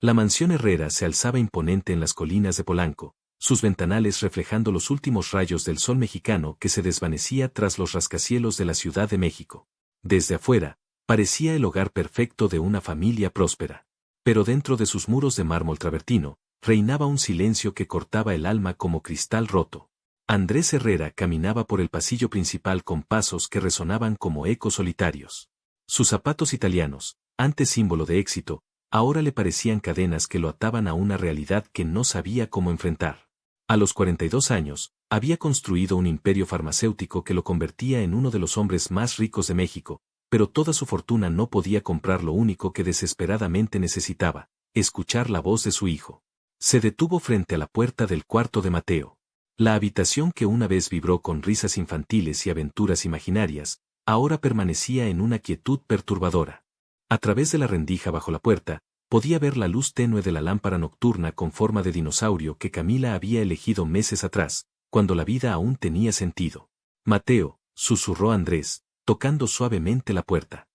La mansión Herrera se alzaba imponente en las colinas de Polanco, sus ventanales reflejando los últimos rayos del sol mexicano que se desvanecía tras los rascacielos de la Ciudad de México. Desde afuera, parecía el hogar perfecto de una familia próspera. Pero dentro de sus muros de mármol travertino, reinaba un silencio que cortaba el alma como cristal roto. Andrés Herrera caminaba por el pasillo principal con pasos que resonaban como ecos solitarios. Sus zapatos italianos, antes símbolo de éxito, ahora le parecían cadenas que lo ataban a una realidad que no sabía cómo enfrentar. A los 42 años, había construido un imperio farmacéutico que lo convertía en uno de los hombres más ricos de México, pero toda su fortuna no podía comprar lo único que desesperadamente necesitaba: escuchar la voz de su hijo. Se detuvo frente a la puerta del cuarto de Mateo. La habitación que una vez vibró con risas infantiles y aventuras imaginarias, ahora permanecía en una quietud perturbadora. A través de la rendija bajo la puerta, podía ver la luz tenue de la lámpara nocturna con forma de dinosaurio que Camila había elegido meses atrás, cuando la vida aún tenía sentido. «Mateo», susurró Andrés, tocando suavemente la puerta.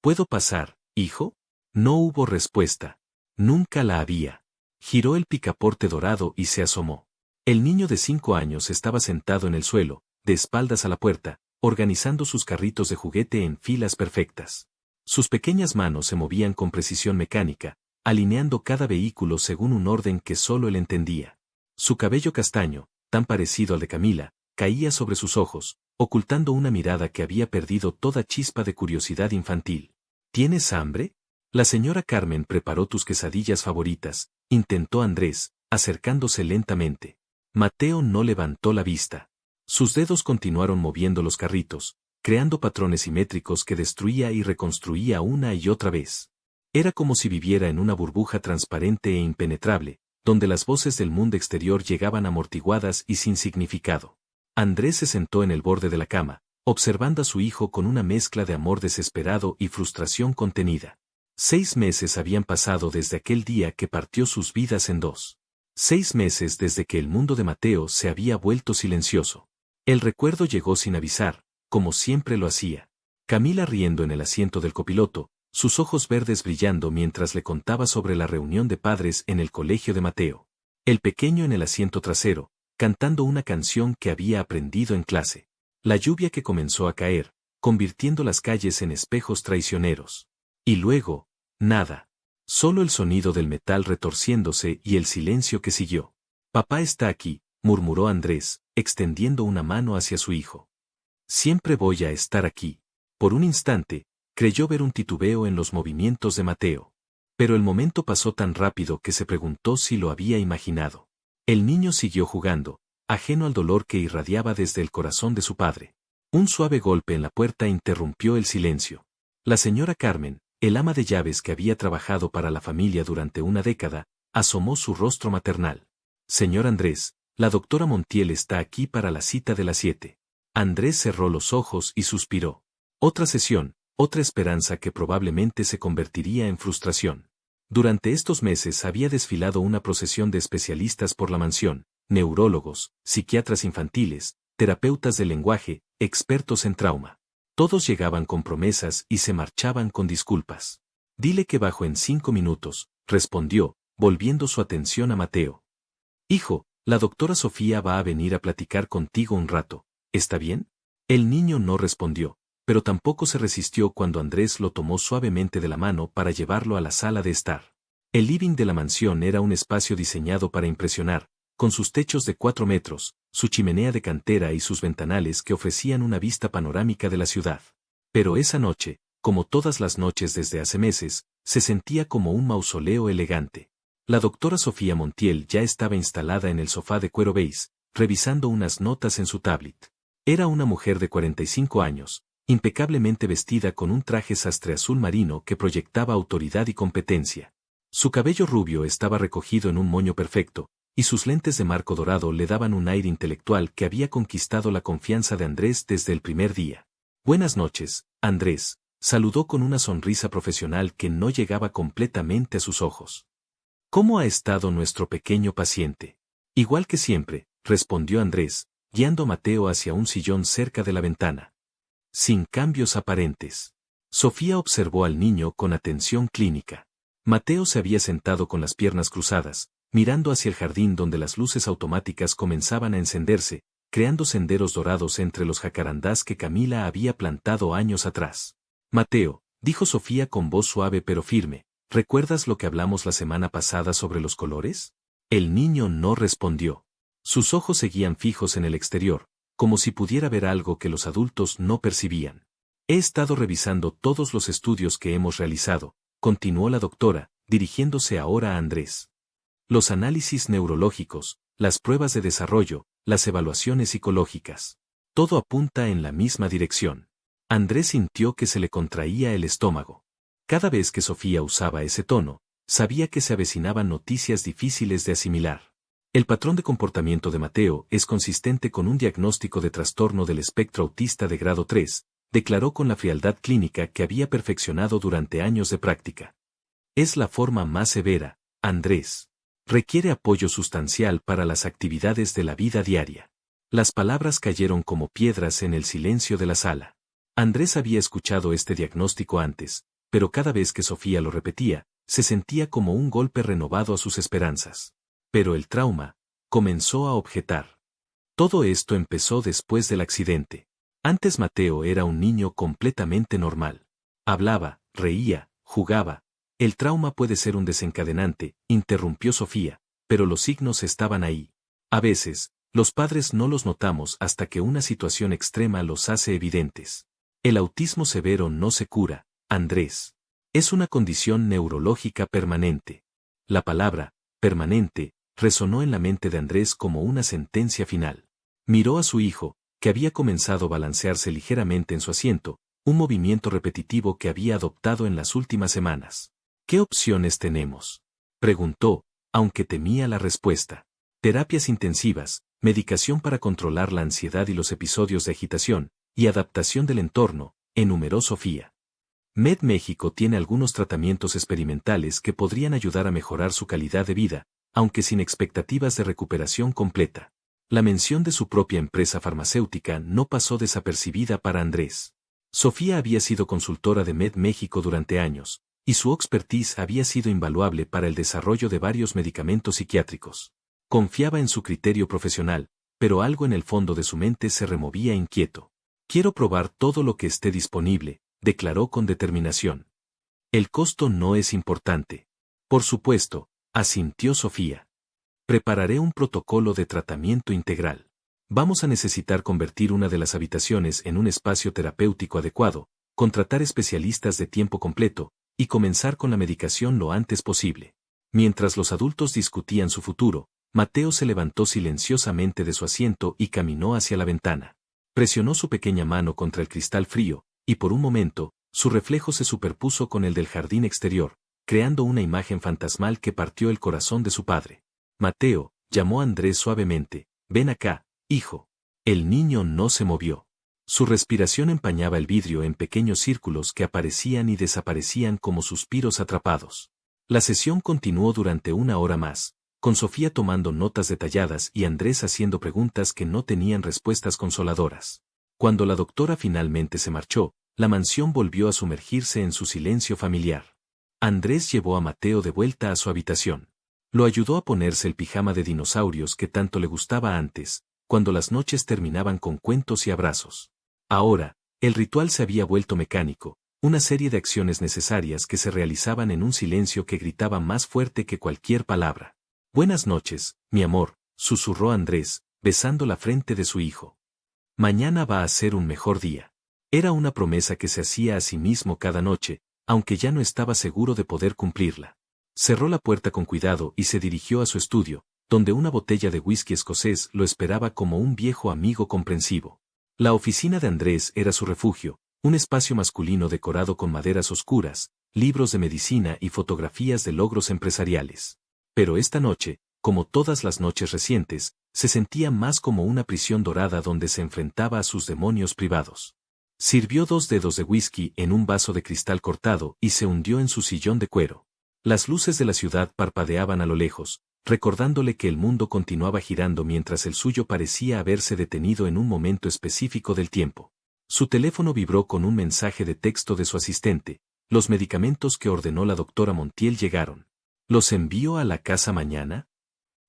«¿Puedo pasar, hijo?» No hubo respuesta. Nunca la había. Giró el picaporte dorado y se asomó. El niño de 5 años estaba sentado en el suelo, de espaldas a la puerta, organizando sus carritos de juguete en filas perfectas. Sus pequeñas manos se movían con precisión mecánica, alineando cada vehículo según un orden que solo él entendía. Su cabello castaño, tan parecido al de Camila, caía sobre sus ojos, ocultando una mirada que había perdido toda chispa de curiosidad infantil. ¿Tienes hambre? La señora Carmen preparó tus quesadillas favoritas, intentó Andrés, acercándose lentamente. Mateo no levantó la vista. Sus dedos continuaron moviendo los carritos, creando patrones simétricos que destruía y reconstruía una y otra vez. Era como si viviera en una burbuja transparente e impenetrable, donde las voces del mundo exterior llegaban amortiguadas y sin significado. Andrés se sentó en el borde de la cama, observando a su hijo con una mezcla de amor desesperado y frustración contenida. 6 meses habían pasado desde aquel día que partió sus vidas en dos. 6 meses desde que el mundo de Mateo se había vuelto silencioso. El recuerdo llegó sin avisar, como siempre lo hacía. Camila riendo en el asiento del copiloto, sus ojos verdes brillando mientras le contaba sobre la reunión de padres en el colegio de Mateo. El pequeño en el asiento trasero, cantando una canción que había aprendido en clase. La lluvia que comenzó a caer, convirtiendo las calles en espejos traicioneros. Y luego, nada. Solo el sonido del metal retorciéndose y el silencio que siguió. «Papá está aquí», murmuró Andrés, extendiendo una mano hacia su hijo. «Siempre voy a estar aquí». Por un instante, creyó ver un titubeo en los movimientos de Mateo. Pero el momento pasó tan rápido que se preguntó si lo había imaginado. El niño siguió jugando, ajeno al dolor que irradiaba desde el corazón de su padre. Un suave golpe en la puerta interrumpió el silencio. La señora Carmen, el ama de llaves que había trabajado para la familia durante una década, asomó su rostro maternal. «Señor Andrés, la doctora Montiel está aquí para la cita de las 7. Andrés cerró los ojos y suspiró. Otra sesión, otra esperanza que probablemente se convertiría en frustración. Durante estos meses había desfilado una procesión de especialistas por la mansión: neurólogos, psiquiatras infantiles, terapeutas del lenguaje, expertos en trauma. Todos llegaban con promesas y se marchaban con disculpas. «Dile que bajo en 5 minutos», respondió, volviendo su atención a Mateo. «Hijo, la doctora Sofía va a venir a platicar contigo un rato, ¿está bien?» El niño no respondió, pero tampoco se resistió cuando Andrés lo tomó suavemente de la mano para llevarlo a la sala de estar. El living de la mansión era un espacio diseñado para impresionar, con sus techos de 4 metros, su chimenea de cantera y sus ventanales que ofrecían una vista panorámica de la ciudad. Pero esa noche, como todas las noches desde hace meses, se sentía como un mausoleo elegante. La doctora Sofía Montiel ya estaba instalada en el sofá de cuero beige, revisando unas notas en su tablet. Era una mujer de 45 años, impecablemente vestida con un traje sastre azul marino que proyectaba autoridad y competencia. Su cabello rubio estaba recogido en un moño perfecto, y sus lentes de marco dorado le daban un aire intelectual que había conquistado la confianza de Andrés desde el primer día. «Buenas noches, Andrés», saludó con una sonrisa profesional que no llegaba completamente a sus ojos. «¿Cómo ha estado nuestro pequeño paciente?» «Igual que siempre», respondió Andrés, guiando a Mateo hacia un sillón cerca de la ventana. «Sin cambios aparentes». Sofía observó al niño con atención clínica. Mateo se había sentado con las piernas cruzadas, mirando hacia el jardín donde las luces automáticas comenzaban a encenderse, creando senderos dorados entre los jacarandás que Camila había plantado años atrás. Mateo, dijo Sofía con voz suave pero firme, ¿recuerdas lo que hablamos la semana pasada sobre los colores? El niño no respondió. Sus ojos seguían fijos en el exterior, como si pudiera ver algo que los adultos no percibían. He estado revisando todos los estudios que hemos realizado, continuó la doctora, dirigiéndose ahora a Andrés. Los análisis neurológicos, las pruebas de desarrollo, las evaluaciones psicológicas. Todo apunta en la misma dirección. Andrés sintió que se le contraía el estómago. Cada vez que Sofía usaba ese tono, sabía que se avecinaban noticias difíciles de asimilar. El patrón de comportamiento de Mateo es consistente con un diagnóstico de trastorno del espectro autista de grado 3, declaró con la frialdad clínica que había perfeccionado durante años de práctica. Es la forma más severa, Andrés. Requiere apoyo sustancial para las actividades de la vida diaria. Las palabras cayeron como piedras en el silencio de la sala. Andrés había escuchado este diagnóstico antes, pero cada vez que Sofía lo repetía, se sentía como un golpe renovado a sus esperanzas. Pero el trauma, comenzó a objetar. Todo esto empezó después del accidente. Antes Mateo era un niño completamente normal. Hablaba, reía, jugaba. El trauma puede ser un desencadenante, interrumpió Sofía, pero los signos estaban ahí. A veces, los padres no los notamos hasta que una situación extrema los hace evidentes. El autismo severo no se cura, Andrés. Es una condición neurológica permanente. La palabra, permanente, resonó en la mente de Andrés como una sentencia final. Miró a su hijo, que había comenzado a balancearse ligeramente en su asiento, un movimiento repetitivo que había adoptado en las últimas semanas. ¿Qué opciones tenemos?, preguntó, aunque temía la respuesta. Terapias intensivas, medicación para controlar la ansiedad y los episodios de agitación, y adaptación del entorno, enumeró Sofía. México tiene algunos tratamientos experimentales que podrían ayudar a mejorar su calidad de vida, aunque sin expectativas de recuperación completa. La mención de su propia empresa farmacéutica no pasó desapercibida para Andrés. Sofía había sido consultora de México durante años, y su expertise había sido invaluable para el desarrollo de varios medicamentos psiquiátricos. Confiaba en su criterio profesional, pero algo en el fondo de su mente se removía inquieto. Quiero probar todo lo que esté disponible, declaró con determinación. El costo no es importante. Por supuesto, asintió Sofía. Prepararé un protocolo de tratamiento integral. Vamos a necesitar convertir una de las habitaciones en un espacio terapéutico adecuado, contratar especialistas de tiempo completo, y comenzar con la medicación lo antes posible. Mientras los adultos discutían su futuro, Mateo se levantó silenciosamente de su asiento y caminó hacia la ventana. Presionó su pequeña mano contra el cristal frío, y por un momento, su reflejo se superpuso con el del jardín exterior, creando una imagen fantasmal que partió el corazón de su padre. Mateo, llamó Andrés suavemente, ven acá, hijo. El niño no se movió. Su respiración empañaba el vidrio en pequeños círculos que aparecían y desaparecían como suspiros atrapados. La sesión continuó durante una hora más, con Sofía tomando notas detalladas y Andrés haciendo preguntas que no tenían respuestas consoladoras. Cuando la doctora finalmente se marchó, la mansión volvió a sumergirse en su silencio familiar. Andrés llevó a Mateo de vuelta a su habitación. Lo ayudó a ponerse el pijama de dinosaurios que tanto le gustaba antes, cuando las noches terminaban con cuentos y abrazos. Ahora, el ritual se había vuelto mecánico, una serie de acciones necesarias que se realizaban en un silencio que gritaba más fuerte que cualquier palabra. Buenas noches, mi amor, susurró Andrés, besando la frente de su hijo. Mañana va a ser un mejor día. Era una promesa que se hacía a sí mismo cada noche, aunque ya no estaba seguro de poder cumplirla. Cerró la puerta con cuidado y se dirigió a su estudio, donde una botella de whisky escocés lo esperaba como un viejo amigo comprensivo. La oficina de Andrés era su refugio, un espacio masculino decorado con maderas oscuras, libros de medicina y fotografías de logros empresariales. Pero esta noche, como todas las noches recientes, se sentía más como una prisión dorada donde se enfrentaba a sus demonios privados. Sirvió 2 dedos de whisky en un vaso de cristal cortado y se hundió en su sillón de cuero. Las luces de la ciudad parpadeaban a lo lejos, recordándole que el mundo continuaba girando mientras el suyo parecía haberse detenido en un momento específico del tiempo. Su teléfono vibró con un mensaje de texto de su asistente, Los medicamentos que ordenó la doctora Montiel llegaron. ¿Los envío a la casa mañana?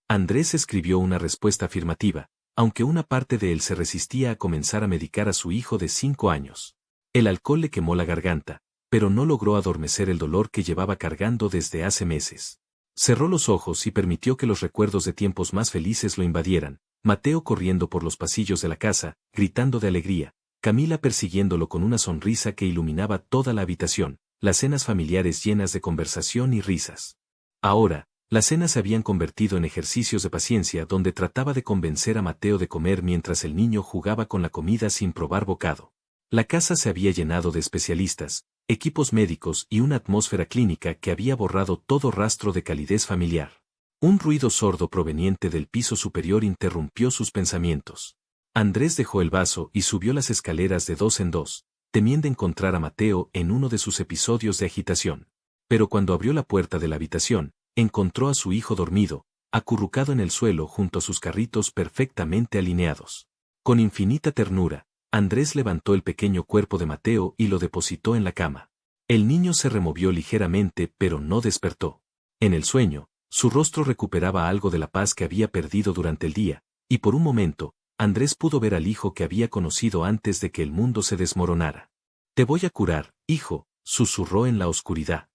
Andrés escribió una respuesta afirmativa, aunque una parte de él se resistía a comenzar a medicar a su hijo de 5 años. El alcohol le quemó la garganta, pero no logró adormecer el dolor que llevaba cargando desde hace meses. Cerró los ojos y permitió que los recuerdos de tiempos más felices lo invadieran, Mateo corriendo por los pasillos de la casa, gritando de alegría, Camila persiguiéndolo con una sonrisa que iluminaba toda la habitación, las cenas familiares llenas de conversación y risas. Ahora, las cenas se habían convertido en ejercicios de paciencia donde trataba de convencer a Mateo de comer mientras el niño jugaba con la comida sin probar bocado. La casa se había llenado de especialistas, equipos médicos y una atmósfera clínica que había borrado todo rastro de calidez familiar. Un ruido sordo proveniente del piso superior interrumpió sus pensamientos. Andrés dejó el vaso y subió las escaleras de 2 en 2, temiendo encontrar a Mateo en uno de sus episodios de agitación. Pero cuando abrió la puerta de la habitación, encontró a su hijo dormido, acurrucado en el suelo junto a sus carritos perfectamente alineados. Con infinita ternura, Andrés levantó el pequeño cuerpo de Mateo y lo depositó en la cama. El niño se removió ligeramente pero no despertó. En el sueño, su rostro recuperaba algo de la paz que había perdido durante el día, y por un momento, Andrés pudo ver al hijo que había conocido antes de que el mundo se desmoronara. «Te voy a curar, hijo», susurró en la oscuridad.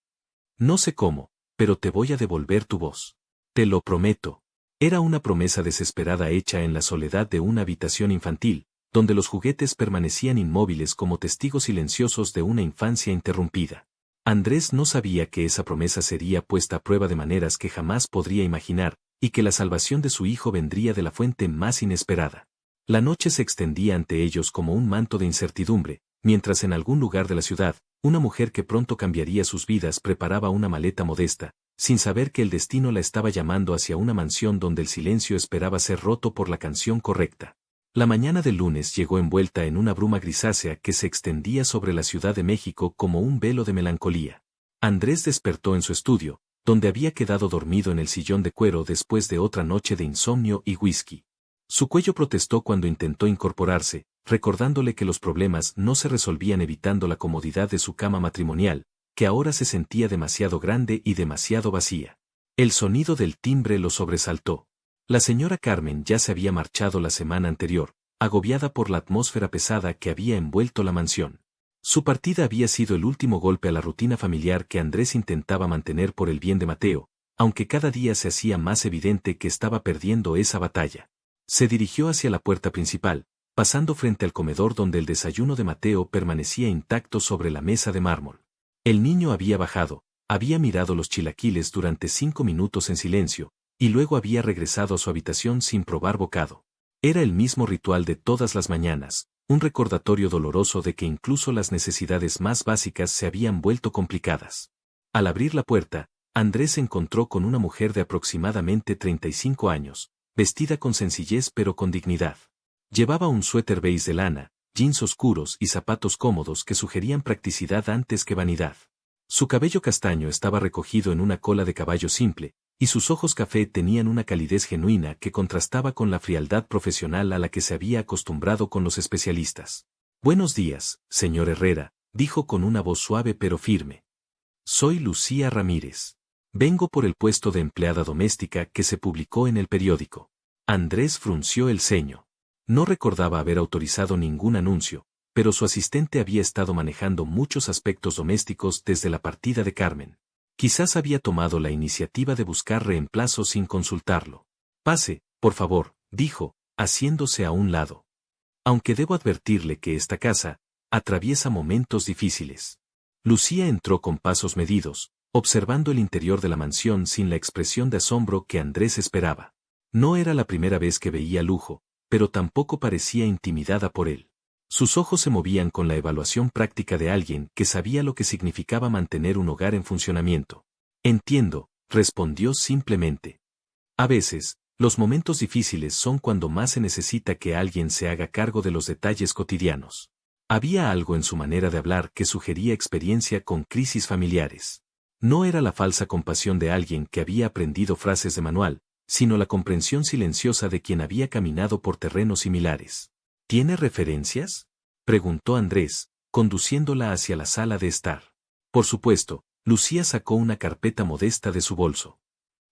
«No sé cómo, pero te voy a devolver tu voz. Te lo prometo». Era una promesa desesperada hecha en la soledad de una habitación infantil, donde los juguetes permanecían inmóviles como testigos silenciosos de una infancia interrumpida. Andrés no sabía que esa promesa sería puesta a prueba de maneras que jamás podría imaginar, y que la salvación de su hijo vendría de la fuente más inesperada. La noche se extendía ante ellos como un manto de incertidumbre, mientras en algún lugar de la ciudad, una mujer que pronto cambiaría sus vidas preparaba una maleta modesta, sin saber que el destino la estaba llamando hacia una mansión donde el silencio esperaba ser roto por la canción correcta. La mañana del lunes llegó envuelta en una bruma grisácea que se extendía sobre la Ciudad de México como un velo de melancolía. Andrés despertó en su estudio, donde había quedado dormido en el sillón de cuero después de otra noche de insomnio y whisky. Su cuello protestó cuando intentó incorporarse, recordándole que los problemas no se resolvían evitando la comodidad de su cama matrimonial, que ahora se sentía demasiado grande y demasiado vacía. El sonido del timbre lo sobresaltó. La señora Carmen ya se había marchado la semana anterior, agobiada por la atmósfera pesada que había envuelto la mansión. Su partida había sido el último golpe a la rutina familiar que Andrés intentaba mantener por el bien de Mateo, aunque cada día se hacía más evidente que estaba perdiendo esa batalla. Se dirigió hacia la puerta principal, pasando frente al comedor donde el desayuno de Mateo permanecía intacto sobre la mesa de mármol. El niño había bajado, había mirado los chilaquiles durante 5 minutos en silencio, y luego había regresado a su habitación sin probar bocado. Era el mismo ritual de todas las mañanas, un recordatorio doloroso de que incluso las necesidades más básicas se habían vuelto complicadas. Al abrir la puerta, Andrés se encontró con una mujer de aproximadamente 35 años, vestida con sencillez pero con dignidad. Llevaba un suéter beige de lana, jeans oscuros y zapatos cómodos que sugerían practicidad antes que vanidad. Su cabello castaño estaba recogido en una cola de caballo simple, y sus ojos café tenían una calidez genuina que contrastaba con la frialdad profesional a la que se había acostumbrado con los especialistas. «Buenos días, señor Herrera», dijo con una voz suave pero firme. «Soy Lucía Ramírez. Vengo por el puesto de empleada doméstica que se publicó en el periódico». Andrés frunció el ceño. No recordaba haber autorizado ningún anuncio, pero su asistente había estado manejando muchos aspectos domésticos desde la partida de Carmen. Quizás había tomado la iniciativa de buscar reemplazo sin consultarlo. «Pase, por favor», dijo, haciéndose a un lado. «Aunque debo advertirle que esta casa atraviesa momentos difíciles». Lucía entró con pasos medidos, observando el interior de la mansión sin la expresión de asombro que Andrés esperaba. No era la primera vez que veía lujo, pero tampoco parecía intimidada por él. Sus ojos se movían con la evaluación práctica de alguien que sabía lo que significaba mantener un hogar en funcionamiento. «Entiendo», respondió simplemente. A veces, los momentos difíciles son cuando más se necesita que alguien se haga cargo de los detalles cotidianos. Había algo en su manera de hablar que sugería experiencia con crisis familiares. No era la falsa compasión de alguien que había aprendido frases de manual, sino la comprensión silenciosa de quien había caminado por terrenos similares. «¿Tiene referencias?», preguntó Andrés, conduciéndola hacia la sala de estar. Por supuesto, Lucía sacó una carpeta modesta de su bolso.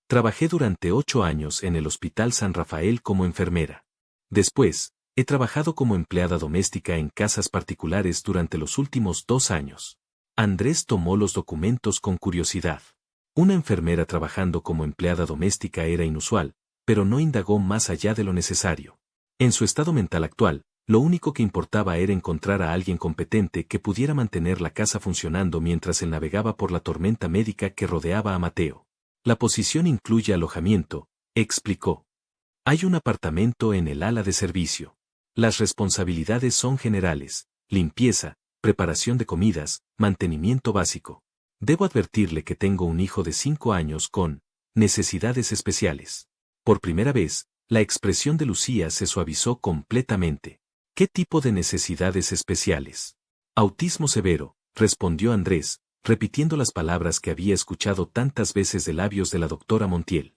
Trabajé durante 8 años en el Hospital San Rafael como enfermera. Después, he trabajado como empleada doméstica en casas particulares durante los últimos 2 años. Andrés tomó los documentos con curiosidad. Una enfermera trabajando como empleada doméstica era inusual, pero no indagó más allá de lo necesario. En su estado mental actual, lo único que importaba era encontrar a alguien competente que pudiera mantener la casa funcionando mientras él navegaba por la tormenta médica que rodeaba a Mateo. La posición incluye alojamiento, explicó. Hay un apartamento en el ala de servicio. Las responsabilidades son generales: limpieza, preparación de comidas, mantenimiento básico. Debo advertirle que tengo un hijo de 5 años con necesidades especiales. Por primera vez, la expresión de Lucía se suavizó completamente. ¿Qué tipo de necesidades especiales? Autismo severo, respondió Andrés, repitiendo las palabras que había escuchado tantas veces de labios de la doctora Montiel.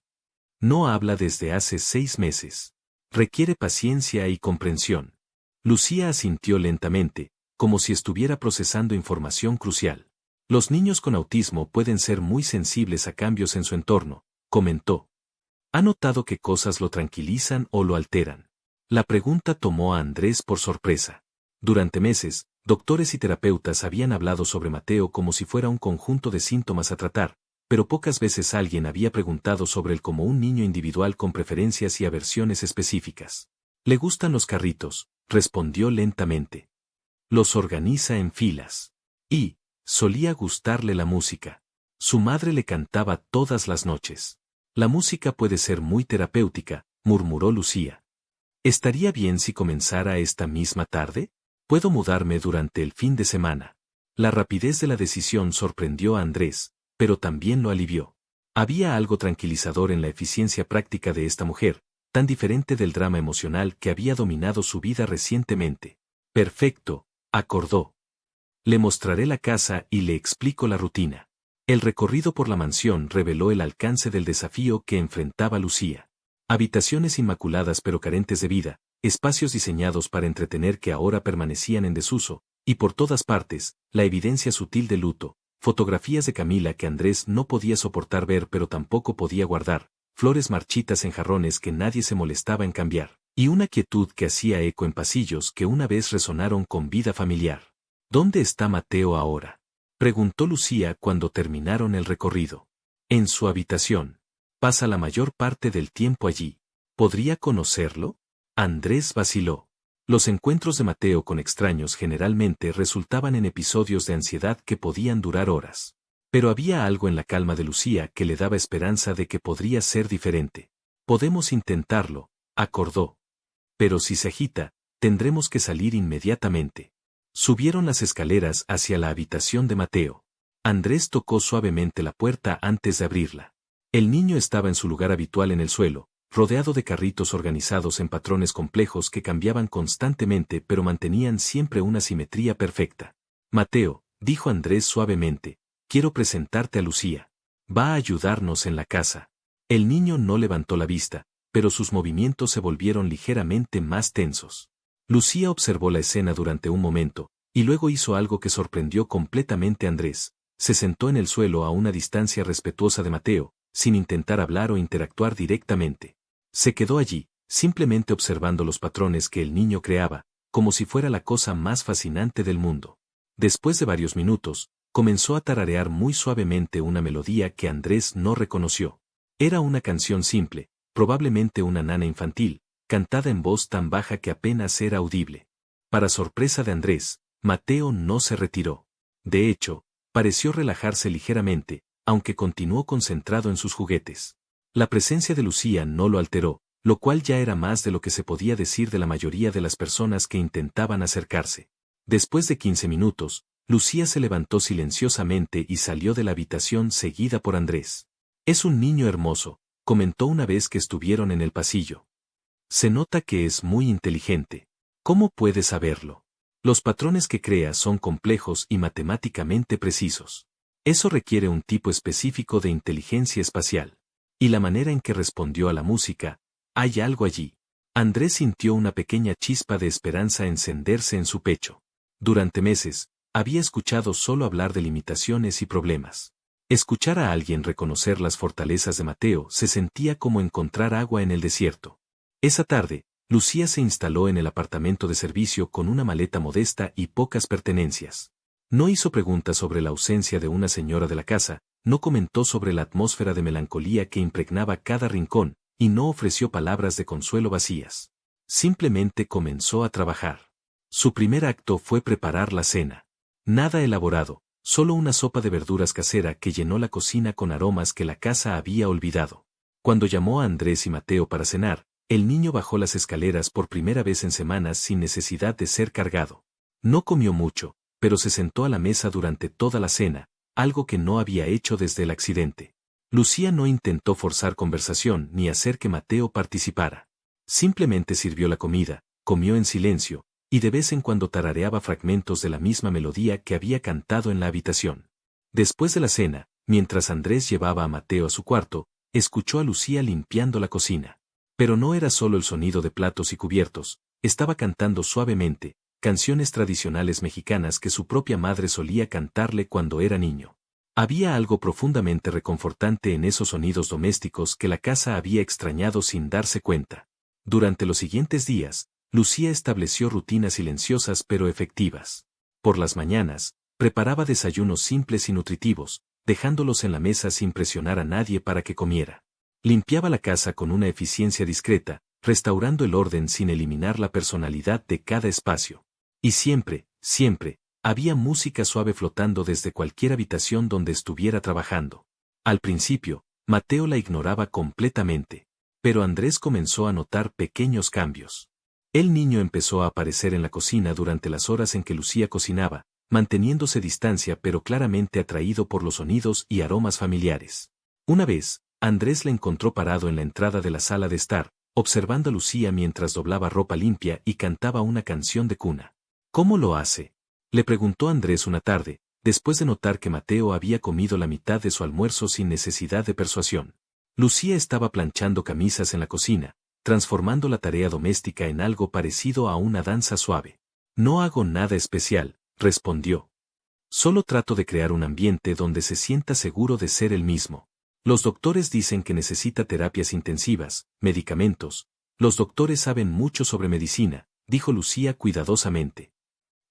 No habla desde hace 6 meses. Requiere paciencia y comprensión. Lucía asintió lentamente, como si estuviera procesando información crucial. Los niños con autismo pueden ser muy sensibles a cambios en su entorno, comentó. ¿Ha notado qué cosas lo tranquilizan o lo alteran? La pregunta tomó a Andrés por sorpresa. Durante meses, doctores y terapeutas habían hablado sobre Mateo como si fuera un conjunto de síntomas a tratar, pero pocas veces alguien había preguntado sobre él como un niño individual con preferencias y aversiones específicas. Le gustan los carritos, respondió lentamente. Los organiza en filas. Y solía gustarle la música. Su madre le cantaba todas las noches. La música puede ser muy terapéutica, murmuró Lucía. ¿Estaría bien si comenzara esta misma tarde? Puedo mudarme durante el fin de semana. La rapidez de la decisión sorprendió a Andrés, pero también lo alivió. Había algo tranquilizador en la eficiencia práctica de esta mujer, tan diferente del drama emocional que había dominado su vida recientemente. Perfecto, acordó. Le mostraré la casa y le explico la rutina. El recorrido por la mansión reveló el alcance del desafío que enfrentaba Lucía. Habitaciones inmaculadas pero carentes de vida, espacios diseñados para entretener que ahora permanecían en desuso, y por todas partes, la evidencia sutil de luto, fotografías de Camila que Andrés no podía soportar ver pero tampoco podía guardar, flores marchitas en jarrones que nadie se molestaba en cambiar, y una quietud que hacía eco en pasillos que una vez resonaron con vida familiar. ¿Dónde está Mateo ahora?, preguntó Lucía cuando terminaron el recorrido. En su habitación. Pasa la mayor parte del tiempo allí. ¿Podría conocerlo? Andrés vaciló. Los encuentros de Mateo con extraños generalmente resultaban en episodios de ansiedad que podían durar horas. Pero había algo en la calma de Lucía que le daba esperanza de que podría ser diferente. Podemos intentarlo, acordó. Pero si se agita, tendremos que salir inmediatamente. Subieron las escaleras hacia la habitación de Mateo. Andrés tocó suavemente la puerta antes de abrirla. El niño estaba en su lugar habitual en el suelo, rodeado de carritos organizados en patrones complejos que cambiaban constantemente pero mantenían siempre una simetría perfecta. Mateo, dijo Andrés suavemente, quiero presentarte a Lucía. Va a ayudarnos en la casa. El niño no levantó la vista, pero sus movimientos se volvieron ligeramente más tensos. Lucía observó la escena durante un momento, y luego hizo algo que sorprendió completamente a Andrés. Se sentó en el suelo a una distancia respetuosa de Mateo, sin intentar hablar o interactuar directamente. Se quedó allí, simplemente observando los patrones que el niño creaba, como si fuera la cosa más fascinante del mundo. Después de varios minutos, comenzó a tararear muy suavemente una melodía que Andrés no reconoció. Era una canción simple, probablemente una nana infantil, cantada en voz tan baja que apenas era audible. Para sorpresa de Andrés, Mateo no se retiró. De hecho, pareció relajarse ligeramente, aunque continuó concentrado en sus juguetes. La presencia de Lucía no lo alteró, lo cual ya era más de lo que se podía decir de la mayoría de las personas que intentaban acercarse. Después de 15 minutos, Lucía se levantó silenciosamente y salió de la habitación seguida por Andrés. Es un niño hermoso, comentó una vez que estuvieron en el pasillo. Se nota que es muy inteligente. ¿Cómo puedes saberlo? Los patrones que crea son complejos y matemáticamente precisos. Eso requiere un tipo específico de inteligencia espacial. Y la manera en que respondió a la música, hay algo allí. Andrés sintió una pequeña chispa de esperanza encenderse en su pecho. Durante meses, había escuchado solo hablar de limitaciones y problemas. Escuchar a alguien reconocer las fortalezas de Mateo se sentía como encontrar agua en el desierto. Esa tarde, Lucía se instaló en el apartamento de servicio con una maleta modesta y pocas pertenencias. No hizo preguntas sobre la ausencia de una señora de la casa, no comentó sobre la atmósfera de melancolía que impregnaba cada rincón, y no ofreció palabras de consuelo vacías. Simplemente comenzó a trabajar. Su primer acto fue preparar la cena. Nada elaborado, solo una sopa de verduras casera que llenó la cocina con aromas que la casa había olvidado. Cuando llamó a Andrés y Mateo para cenar, el niño bajó las escaleras por primera vez en semanas sin necesidad de ser cargado. No comió mucho, pero se sentó a la mesa durante toda la cena, algo que no había hecho desde el accidente. Lucía no intentó forzar conversación ni hacer que Mateo participara. Simplemente sirvió la comida, comió en silencio, y de vez en cuando tarareaba fragmentos de la misma melodía que había cantado en la habitación. Después de la cena, mientras Andrés llevaba a Mateo a su cuarto, escuchó a Lucía limpiando la cocina. Pero no era solo el sonido de platos y cubiertos, estaba cantando suavemente, canciones tradicionales mexicanas que su propia madre solía cantarle cuando era niño. Había algo profundamente reconfortante en esos sonidos domésticos que la casa había extrañado sin darse cuenta. Durante los siguientes días, Lucía estableció rutinas silenciosas pero efectivas. Por las mañanas, preparaba desayunos simples y nutritivos, dejándolos en la mesa sin presionar a nadie para que comiera. Limpiaba la casa con una eficiencia discreta, restaurando el orden sin eliminar la personalidad de cada espacio. Y siempre, había música suave flotando desde cualquier habitación donde estuviera trabajando. Al principio, Mateo la ignoraba completamente. Pero Andrés comenzó a notar pequeños cambios. El niño empezó a aparecer en la cocina durante las horas en que Lucía cocinaba, manteniéndose distancia pero claramente atraído por los sonidos y aromas familiares. Una vez, Andrés le encontró parado en la entrada de la sala de estar, observando a Lucía mientras doblaba ropa limpia y cantaba una canción de cuna. ¿Cómo lo hace?, le preguntó Andrés una tarde, después de notar que Mateo había comido la mitad de su almuerzo sin necesidad de persuasión. Lucía estaba planchando camisas en la cocina, transformando la tarea doméstica en algo parecido a una danza suave. No hago nada especial, respondió. Solo trato de crear un ambiente donde se sienta seguro de ser el mismo. Los doctores dicen que necesita terapias intensivas, medicamentos. Los doctores saben mucho sobre medicina, dijo Lucía cuidadosamente.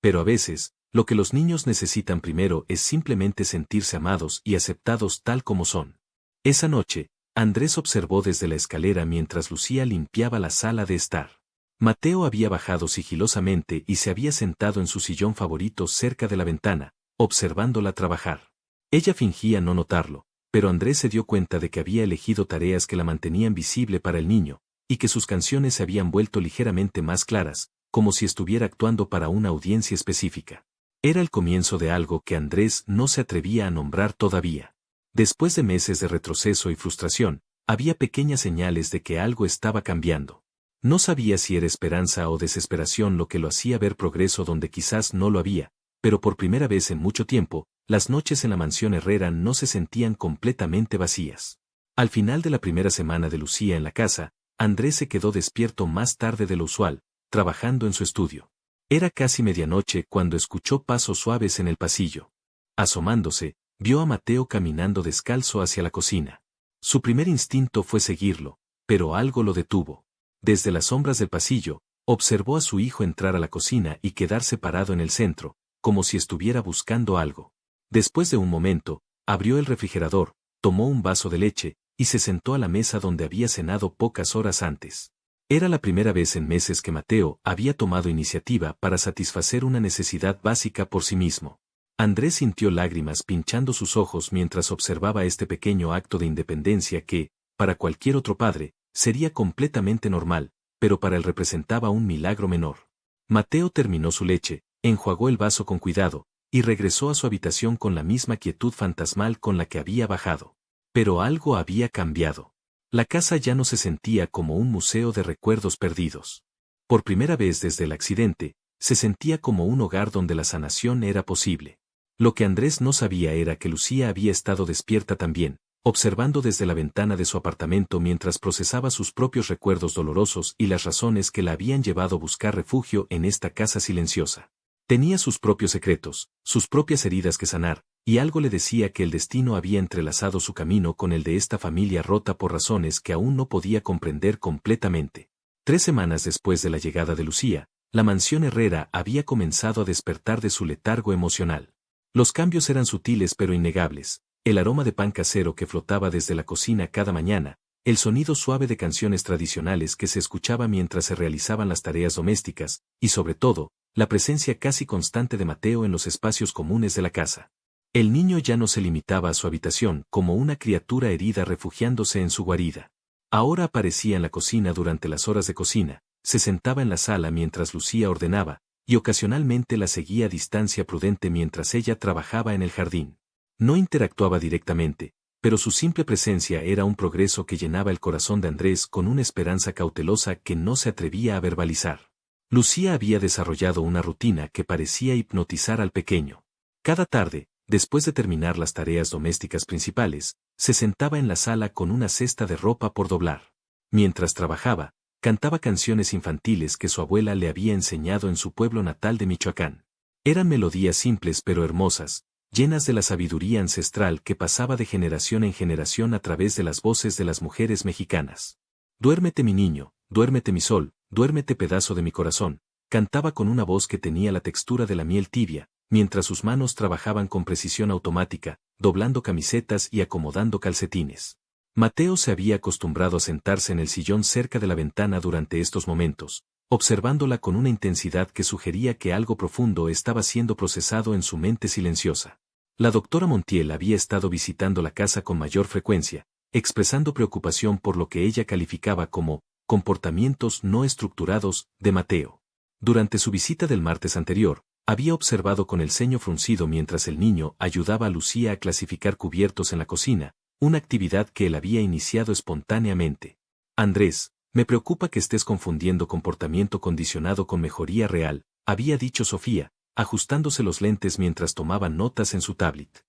Pero a veces, lo que los niños necesitan primero es simplemente sentirse amados y aceptados tal como son. Esa noche, Andrés observó desde la escalera mientras Lucía limpiaba la sala de estar. Mateo había bajado sigilosamente y se había sentado en su sillón favorito cerca de la ventana, observándola trabajar. Ella fingía no notarlo, pero Andrés se dio cuenta de que había elegido tareas que la mantenían visible para el niño, y que sus canciones se habían vuelto ligeramente más claras, como si estuviera actuando para una audiencia específica. Era el comienzo de algo que Andrés no se atrevía a nombrar todavía. Después de meses de retroceso y frustración, había pequeñas señales de que algo estaba cambiando. No sabía si era esperanza o desesperación lo que lo hacía ver progreso donde quizás no lo había, pero por primera vez en mucho tiempo, las noches en la mansión Herrera no se sentían completamente vacías. Al final de la primera semana de Lucía en la casa, Andrés se quedó despierto más tarde de lo usual, trabajando en su estudio. Era casi medianoche cuando escuchó pasos suaves en el pasillo. Asomándose, vio a Mateo caminando descalzo hacia la cocina. Su primer instinto fue seguirlo, pero algo lo detuvo. Desde las sombras del pasillo, observó a su hijo entrar a la cocina y quedarse parado en el centro, como si estuviera buscando algo. Después de un momento, abrió el refrigerador, tomó un vaso de leche, y se sentó a la mesa donde había cenado pocas horas antes. Era la primera vez en meses que Mateo había tomado iniciativa para satisfacer una necesidad básica por sí mismo. Andrés sintió lágrimas pinchando sus ojos mientras observaba este pequeño acto de independencia que, para cualquier otro padre, sería completamente normal, pero para él representaba un milagro menor. Mateo terminó su leche, enjuagó el vaso con cuidado, y regresó a su habitación con la misma quietud fantasmal con la que había bajado. Pero algo había cambiado. La casa ya no se sentía como un museo de recuerdos perdidos. Por primera vez desde el accidente, se sentía como un hogar donde la sanación era posible. Lo que Andrés no sabía era que Lucía había estado despierta también, observando desde la ventana de su apartamento mientras procesaba sus propios recuerdos dolorosos y las razones que la habían llevado a buscar refugio en esta casa silenciosa. Tenía sus propios secretos, sus propias heridas que sanar, y algo le decía que el destino había entrelazado su camino con el de esta familia rota por razones que aún no podía comprender completamente. 3 semanas después de la llegada de Lucía, la mansión Herrera había comenzado a despertar de su letargo emocional. Los cambios eran sutiles pero innegables, el aroma de pan casero que flotaba desde la cocina cada mañana, el sonido suave de canciones tradicionales que se escuchaba mientras se realizaban las tareas domésticas, y sobre todo, la presencia casi constante de Mateo en los espacios comunes de la casa. El niño ya no se limitaba a su habitación como una criatura herida refugiándose en su guarida. Ahora aparecía en la cocina durante las horas de cocina, se sentaba en la sala mientras Lucía ordenaba, y ocasionalmente la seguía a distancia prudente mientras ella trabajaba en el jardín. No interactuaba directamente, pero su simple presencia era un progreso que llenaba el corazón de Andrés con una esperanza cautelosa que no se atrevía a verbalizar. Lucía había desarrollado una rutina que parecía hipnotizar al pequeño. Cada tarde, después de terminar las tareas domésticas principales, se sentaba en la sala con una cesta de ropa por doblar. Mientras trabajaba, cantaba canciones infantiles que su abuela le había enseñado en su pueblo natal de Michoacán. Eran melodías simples pero hermosas, llenas de la sabiduría ancestral que pasaba de generación en generación a través de las voces de las mujeres mexicanas. Duérmete mi niño, duérmete mi sol, duérmete pedazo de mi corazón, cantaba con una voz que tenía la textura de la miel tibia, mientras sus manos trabajaban con precisión automática, doblando camisetas y acomodando calcetines. Mateo se había acostumbrado a sentarse en el sillón cerca de la ventana durante estos momentos, observándola con una intensidad que sugería que algo profundo estaba siendo procesado en su mente silenciosa. La doctora Montiel había estado visitando la casa con mayor frecuencia, expresando preocupación por lo que ella calificaba como comportamientos no estructurados de Mateo. Durante su visita del martes anterior, había observado con el ceño fruncido mientras el niño ayudaba a Lucía a clasificar cubiertos en la cocina, una actividad que él había iniciado espontáneamente. Andrés, me preocupa que estés confundiendo comportamiento condicionado con mejoría real, había dicho Sofía, ajustándose los lentes mientras tomaba notas en su tablet.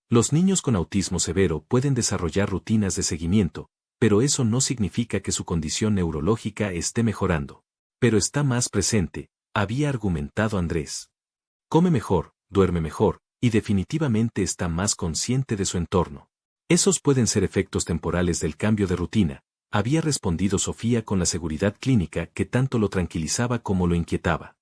Los niños con autismo severo pueden desarrollar rutinas de seguimiento, pero eso no significa que su condición neurológica esté mejorando. Pero está más presente, había argumentado Andrés. Come mejor, duerme mejor, y definitivamente está más consciente de su entorno. Esos pueden ser efectos temporales del cambio de rutina, había respondido Sofía con la seguridad clínica que tanto lo tranquilizaba como lo inquietaba.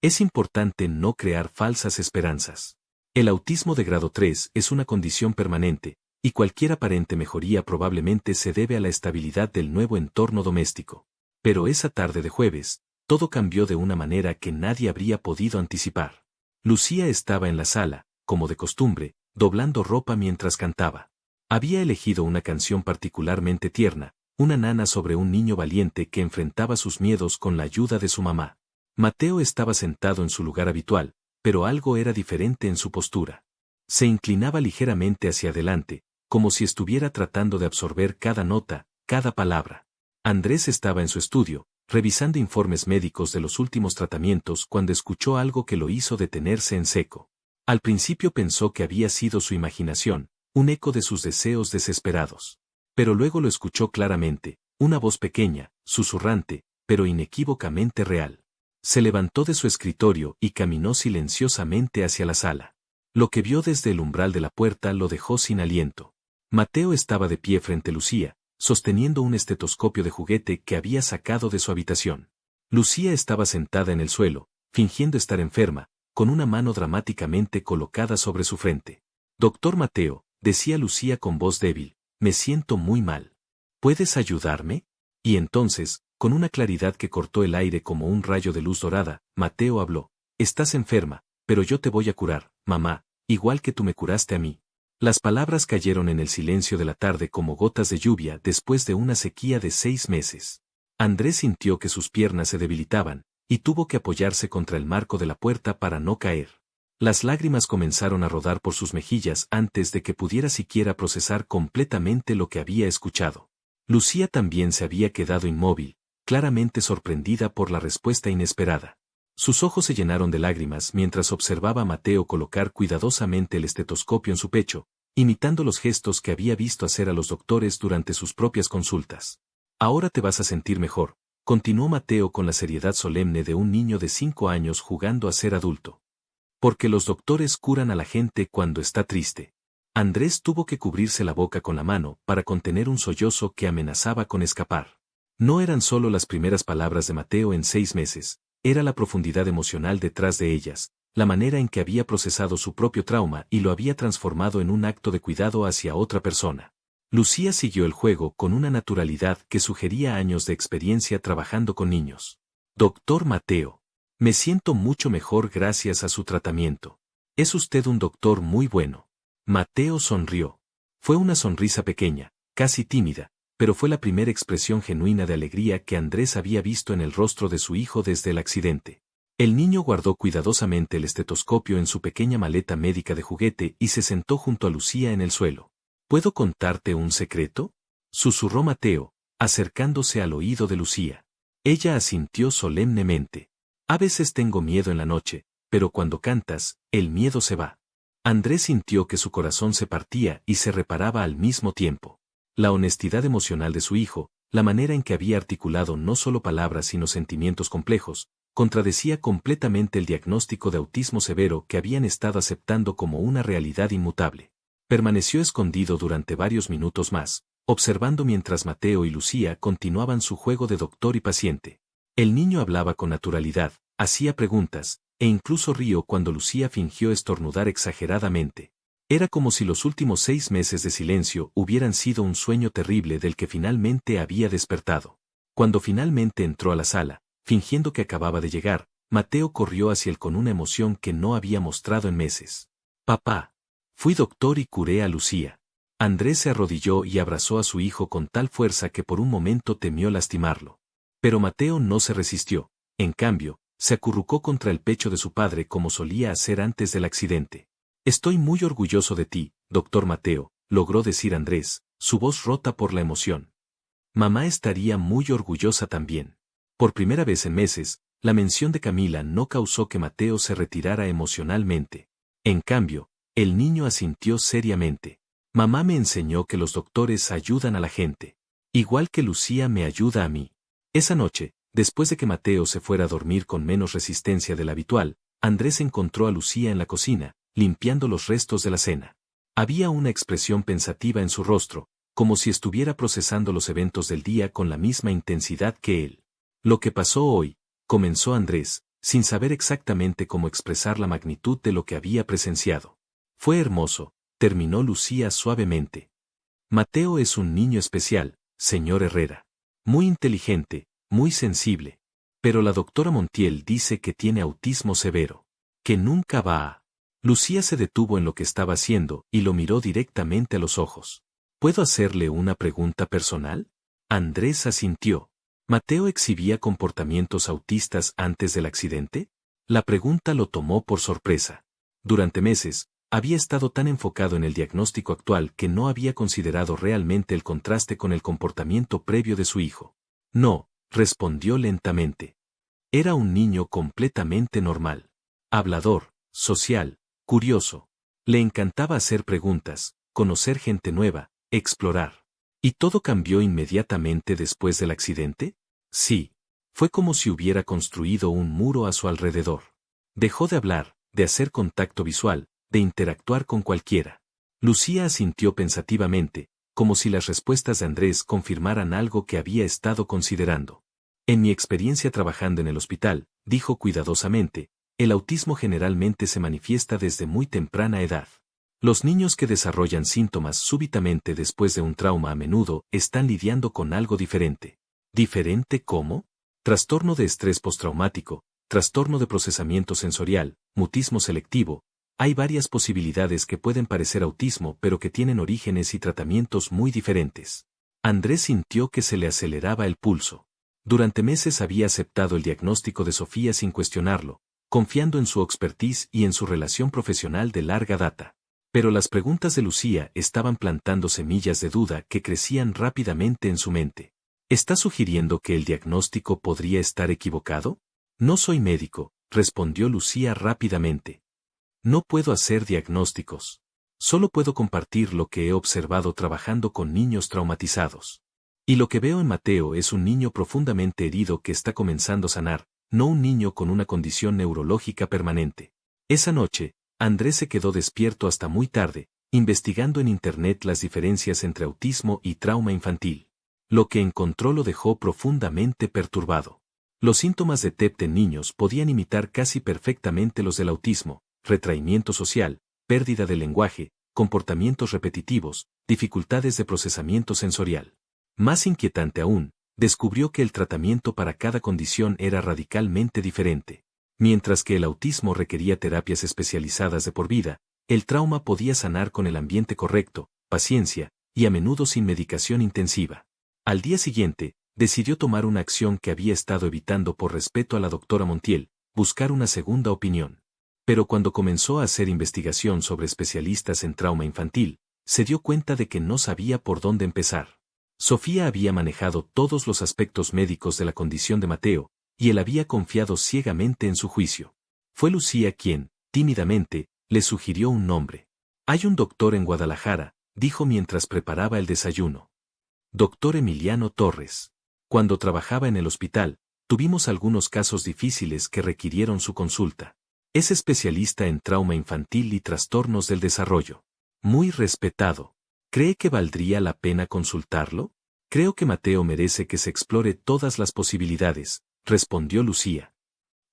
Es importante no crear falsas esperanzas. El autismo de grado 3 es una condición permanente, y cualquier aparente mejoría probablemente se debe a la estabilidad del nuevo entorno doméstico. Pero esa tarde de jueves, todo cambió de una manera que nadie habría podido anticipar. Lucía estaba en la sala, como de costumbre, doblando ropa mientras cantaba. Había elegido una canción particularmente tierna, una nana sobre un niño valiente que enfrentaba sus miedos con la ayuda de su mamá. Mateo estaba sentado en su lugar habitual, pero algo era diferente en su postura. Se inclinaba ligeramente hacia adelante, como si estuviera tratando de absorber cada nota, cada palabra. Andrés estaba en su estudio, revisando informes médicos de los últimos tratamientos cuando escuchó algo que lo hizo detenerse en seco. Al principio pensó que había sido su imaginación, un eco de sus deseos desesperados. Pero luego lo escuchó claramente, una voz pequeña, susurrante, pero inequívocamente real. Se levantó de su escritorio y caminó silenciosamente hacia la sala. Lo que vio desde el umbral de la puerta lo dejó sin aliento. Mateo estaba de pie frente a Lucía, sosteniendo un estetoscopio de juguete que había sacado de su habitación. Lucía estaba sentada en el suelo, fingiendo estar enferma, con una mano dramáticamente colocada sobre su frente. Doctor Mateo, decía Lucía con voz débil, me siento muy mal. ¿Puedes ayudarme? Y entonces, con una claridad que cortó el aire como un rayo de luz dorada, Mateo habló. Estás enferma, pero yo te voy a curar, mamá, igual que tú me curaste a mí. Las palabras cayeron en el silencio de la tarde como gotas de lluvia después de una sequía de 6 meses. Andrés sintió que sus piernas se debilitaban, y tuvo que apoyarse contra el marco de la puerta para no caer. Las lágrimas comenzaron a rodar por sus mejillas antes de que pudiera siquiera procesar completamente lo que había escuchado. Lucía también se había quedado inmóvil, claramente sorprendida por la respuesta inesperada. Sus ojos se llenaron de lágrimas mientras observaba a Mateo colocar cuidadosamente el estetoscopio en su pecho, imitando los gestos que había visto hacer a los doctores durante sus propias consultas. Ahora te vas a sentir mejor, continuó Mateo con la seriedad solemne de un niño de 5 años jugando a ser adulto. Porque los doctores curan a la gente cuando está triste. Andrés tuvo que cubrirse la boca con la mano para contener un sollozo que amenazaba con escapar. No eran solo las primeras palabras de Mateo en 6 meses, era la profundidad emocional detrás de ellas, la manera en que había procesado su propio trauma y lo había transformado en un acto de cuidado hacia otra persona. Lucía siguió el juego con una naturalidad que sugería años de experiencia trabajando con niños. Doctor Mateo. Me siento mucho mejor gracias a su tratamiento. Es usted un doctor muy bueno. Mateo sonrió. Fue una sonrisa pequeña, casi tímida, pero fue la primera expresión genuina de alegría que Andrés había visto en el rostro de su hijo desde el accidente. El niño guardó cuidadosamente el estetoscopio en su pequeña maleta médica de juguete y se sentó junto a Lucía en el suelo. ¿Puedo contarte un secreto?, susurró Mateo, acercándose al oído de Lucía. Ella asintió solemnemente. A veces tengo miedo en la noche, pero cuando cantas, el miedo se va. Andrés sintió que su corazón se partía y se reparaba al mismo tiempo. La honestidad emocional de su hijo, la manera en que había articulado no solo palabras sino sentimientos complejos, contradecía completamente el diagnóstico de autismo severo que habían estado aceptando como una realidad inmutable. Permaneció escondido durante varios minutos más, observando mientras Mateo y Lucía continuaban su juego de doctor y paciente. El niño hablaba con naturalidad, hacía preguntas, e incluso rió cuando Lucía fingió estornudar exageradamente. Era como si los últimos 6 meses de silencio hubieran sido un sueño terrible del que finalmente había despertado. Cuando finalmente entró a la sala, fingiendo que acababa de llegar, Mateo corrió hacia él con una emoción que no había mostrado en meses. Papá. Fui doctor y curé a Lucía. Andrés se arrodilló y abrazó a su hijo con tal fuerza que por un momento temió lastimarlo. Pero Mateo no se resistió, en cambio, se acurrucó contra el pecho de su padre como solía hacer antes del accidente. Estoy muy orgulloso de ti, doctor Mateo, logró decir Andrés, su voz rota por la emoción. Mamá estaría muy orgullosa también. Por primera vez en meses, la mención de Camila no causó que Mateo se retirara emocionalmente. En cambio, el niño asintió seriamente. Mamá me enseñó que los doctores ayudan a la gente. Igual que Lucía me ayuda a mí. Esa noche, después de que Mateo se fuera a dormir con menos resistencia de la habitual, Andrés encontró a Lucía en la cocina, limpiando los restos de la cena. Había una expresión pensativa en su rostro, como si estuviera procesando los eventos del día con la misma intensidad que él. Lo que pasó hoy, comenzó Andrés, sin saber exactamente cómo expresar la magnitud de lo que había presenciado. Fue hermoso, terminó Lucía suavemente. Mateo es un niño especial, señor Herrera. Muy inteligente, muy sensible. Pero la doctora Montiel dice que tiene autismo severo. Que nunca va a... Lucía se detuvo en lo que estaba haciendo y lo miró directamente a los ojos. ¿Puedo hacerle una pregunta personal? Andrés asintió. ¿Mateo exhibía comportamientos autistas antes del accidente? La pregunta lo tomó por sorpresa. Durante meses, había estado tan enfocado en el diagnóstico actual que no había considerado realmente el contraste con el comportamiento previo de su hijo. No, respondió lentamente. Era un niño completamente normal. Hablador, social, curioso. Le encantaba hacer preguntas, conocer gente nueva, explorar. ¿Y todo cambió inmediatamente después del accidente? Sí. Fue como si hubiera construido un muro a su alrededor. Dejó de hablar, de hacer contacto visual, de interactuar con cualquiera. Lucía asintió pensativamente, como si las respuestas de Andrés confirmaran algo que había estado considerando. En mi experiencia trabajando en el hospital, dijo cuidadosamente, el autismo generalmente se manifiesta desde muy temprana edad. Los niños que desarrollan síntomas súbitamente después de un trauma a menudo están lidiando con algo diferente. ¿Diferente cómo? Trastorno de estrés postraumático, trastorno de procesamiento sensorial, mutismo selectivo. Hay varias posibilidades que pueden parecer autismo pero que tienen orígenes y tratamientos muy diferentes. Andrés sintió que se le aceleraba el pulso. Durante meses había aceptado el diagnóstico de Sofía sin cuestionarlo, confiando en su expertise y en su relación profesional de larga data. Pero las preguntas de Lucía estaban plantando semillas de duda que crecían rápidamente en su mente. ¿Está sugiriendo que el diagnóstico podría estar equivocado? No soy médico, respondió Lucía rápidamente. No puedo hacer diagnósticos. Solo puedo compartir lo que he observado trabajando con niños traumatizados. Y lo que veo en Mateo es un niño profundamente herido que está comenzando a sanar, no un niño con una condición neurológica permanente. Esa noche, Andrés se quedó despierto hasta muy tarde, investigando en Internet las diferencias entre autismo y trauma infantil. Lo que encontró lo dejó profundamente perturbado. Los síntomas de TEP en niños podían imitar casi perfectamente los del autismo: retraimiento social, pérdida del lenguaje, comportamientos repetitivos, dificultades de procesamiento sensorial. Más inquietante aún, descubrió que el tratamiento para cada condición era radicalmente diferente. Mientras que el autismo requería terapias especializadas de por vida, el trauma podía sanar con el ambiente correcto, paciencia, y a menudo sin medicación intensiva. Al día siguiente, decidió tomar una acción que había estado evitando por respeto a la doctora Montiel: buscar una segunda opinión. Pero cuando comenzó a hacer investigación sobre especialistas en trauma infantil, se dio cuenta de que no sabía por dónde empezar. Sofía había manejado todos los aspectos médicos de la condición de Mateo, y él había confiado ciegamente en su juicio. Fue Lucía quien, tímidamente, le sugirió un nombre. Hay un doctor en Guadalajara, dijo mientras preparaba el desayuno. Doctor Emiliano Torres. Cuando trabajaba en el hospital, tuvimos algunos casos difíciles que requirieron su consulta. Es especialista en trauma infantil y trastornos del desarrollo. Muy respetado. ¿Cree que valdría la pena consultarlo? Creo que Mateo merece que se explore todas las posibilidades, respondió Lucía.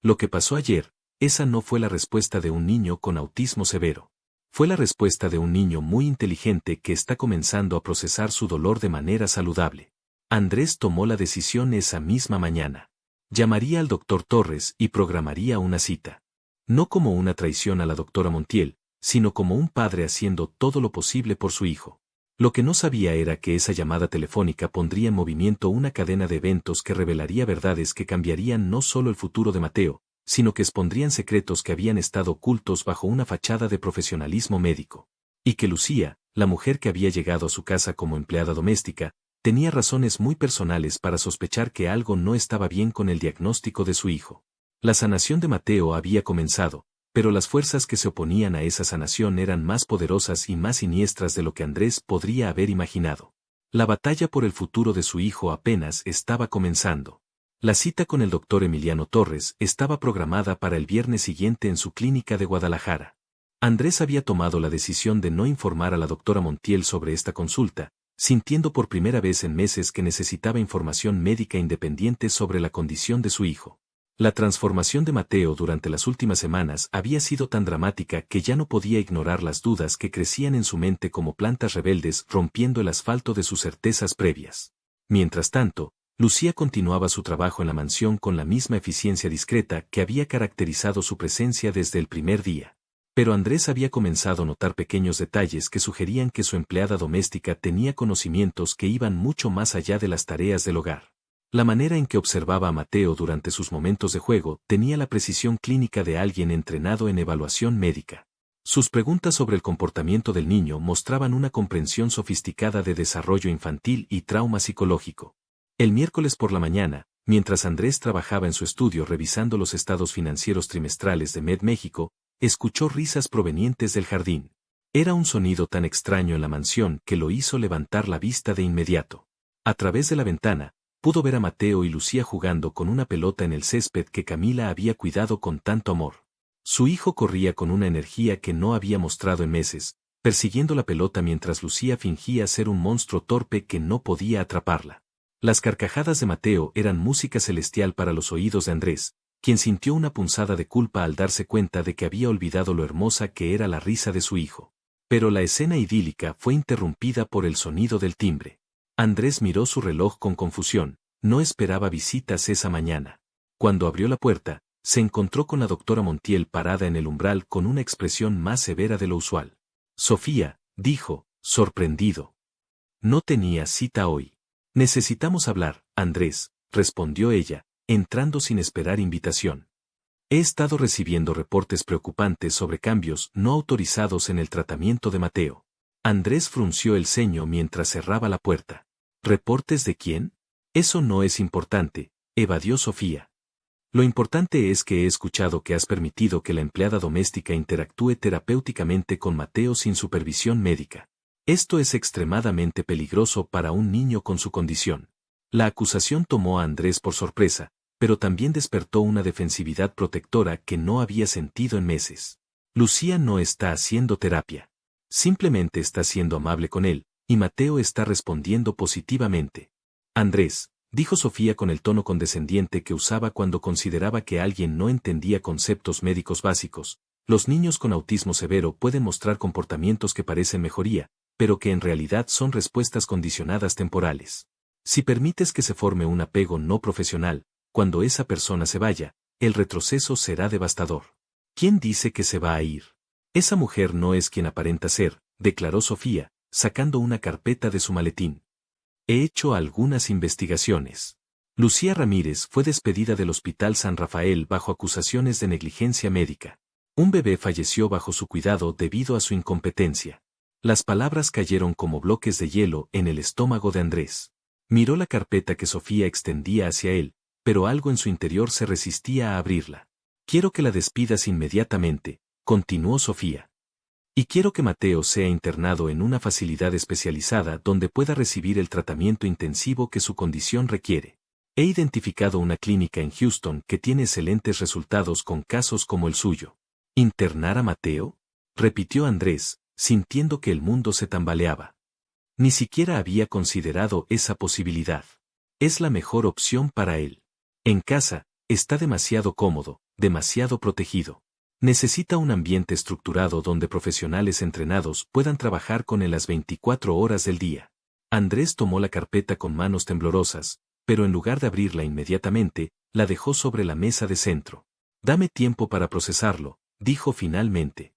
Lo que pasó ayer, esa no fue la respuesta de un niño con autismo severo. Fue la respuesta de un niño muy inteligente que está comenzando a procesar su dolor de manera saludable. Andrés tomó la decisión esa misma mañana. Llamaría al doctor Torres y programaría una cita. No como una traición a la doctora Montiel, sino como un padre haciendo todo lo posible por su hijo. Lo que no sabía era que esa llamada telefónica pondría en movimiento una cadena de eventos que revelaría verdades que cambiarían no solo el futuro de Mateo, sino que expondrían secretos que habían estado ocultos bajo una fachada de profesionalismo médico. Y que Lucía, la mujer que había llegado a su casa como empleada doméstica, tenía razones muy personales para sospechar que algo no estaba bien con el diagnóstico de su hijo. La sanación de Mateo había comenzado, pero las fuerzas que se oponían a esa sanación eran más poderosas y más siniestras de lo que Andrés podría haber imaginado. La batalla por el futuro de su hijo apenas estaba comenzando. La cita con el doctor Emiliano Torres estaba programada para el viernes siguiente en su clínica de Guadalajara. Andrés había tomado la decisión de no informar a la doctora Montiel sobre esta consulta, sintiendo por primera vez en meses que necesitaba información médica independiente sobre la condición de su hijo. La transformación de Mateo durante las últimas semanas había sido tan dramática que ya no podía ignorar las dudas que crecían en su mente como plantas rebeldes rompiendo el asfalto de sus certezas previas. Mientras tanto, Lucía continuaba su trabajo en la mansión con la misma eficiencia discreta que había caracterizado su presencia desde el primer día. Pero Andrés había comenzado a notar pequeños detalles que sugerían que su empleada doméstica tenía conocimientos que iban mucho más allá de las tareas del hogar. La manera en que observaba a Mateo durante sus momentos de juego tenía la precisión clínica de alguien entrenado en evaluación médica. Sus preguntas sobre el comportamiento del niño mostraban una comprensión sofisticada de desarrollo infantil y trauma psicológico. El miércoles por la mañana, mientras Andrés trabajaba en su estudio revisando los estados financieros trimestrales de Med México, escuchó risas provenientes del jardín. Era un sonido tan extraño en la mansión que lo hizo levantar la vista de inmediato. A través de la ventana, pudo ver a Mateo y Lucía jugando con una pelota en el césped que Camila había cuidado con tanto amor. Su hijo corría con una energía que no había mostrado en meses, persiguiendo la pelota mientras Lucía fingía ser un monstruo torpe que no podía atraparla. Las carcajadas de Mateo eran música celestial para los oídos de Andrés, quien sintió una punzada de culpa al darse cuenta de que había olvidado lo hermosa que era la risa de su hijo. Pero la escena idílica fue interrumpida por el sonido del timbre. Andrés miró su reloj con confusión, no esperaba visitas esa mañana. Cuando abrió la puerta, se encontró con la doctora Montiel parada en el umbral con una expresión más severa de lo usual. Sofía, dijo, sorprendido. No tenía cita hoy. Necesitamos hablar, Andrés, respondió ella, entrando sin esperar invitación. He estado recibiendo reportes preocupantes sobre cambios no autorizados en el tratamiento de Mateo. Andrés frunció el ceño mientras cerraba la puerta. ¿Reportes de quién? Eso no es importante, evadió Sofía. Lo importante es que he escuchado que has permitido que la empleada doméstica interactúe terapéuticamente con Mateo sin supervisión médica. Esto es extremadamente peligroso para un niño con su condición. La acusación tomó a Andrés por sorpresa, pero también despertó una defensividad protectora que no había sentido en meses. Lucía no está haciendo terapia. Simplemente está siendo amable con él, y Mateo está respondiendo positivamente. Andrés, dijo Sofía con el tono condescendiente que usaba cuando consideraba que alguien no entendía conceptos médicos básicos, los niños con autismo severo pueden mostrar comportamientos que parecen mejoría, pero que en realidad son respuestas condicionadas temporales. Si permites que se forme un apego no profesional, cuando esa persona se vaya, el retroceso será devastador. ¿Quién dice que se va a ir? Esa mujer no es quien aparenta ser, declaró Sofía, sacando una carpeta de su maletín. He hecho algunas investigaciones. Lucía Ramírez fue despedida del Hospital San Rafael bajo acusaciones de negligencia médica. Un bebé falleció bajo su cuidado debido a su incompetencia. Las palabras cayeron como bloques de hielo en el estómago de Andrés. Miró la carpeta que Sofía extendía hacia él, pero algo en su interior se resistía a abrirla. Quiero que la despidas inmediatamente, continuó Sofía. Y quiero que Mateo sea internado en una facilidad especializada donde pueda recibir el tratamiento intensivo que su condición requiere. He identificado una clínica en Houston que tiene excelentes resultados con casos como el suyo. ¿Internar a Mateo?, repitió Andrés, sintiendo que el mundo se tambaleaba. Ni siquiera había considerado esa posibilidad. Es la mejor opción para él. En casa, está demasiado cómodo, demasiado protegido. Necesita un ambiente estructurado donde profesionales entrenados puedan trabajar con él las 24 horas del día. Andrés tomó la carpeta con manos temblorosas, pero en lugar de abrirla inmediatamente, la dejó sobre la mesa de centro. Dame tiempo para procesarlo, dijo finalmente.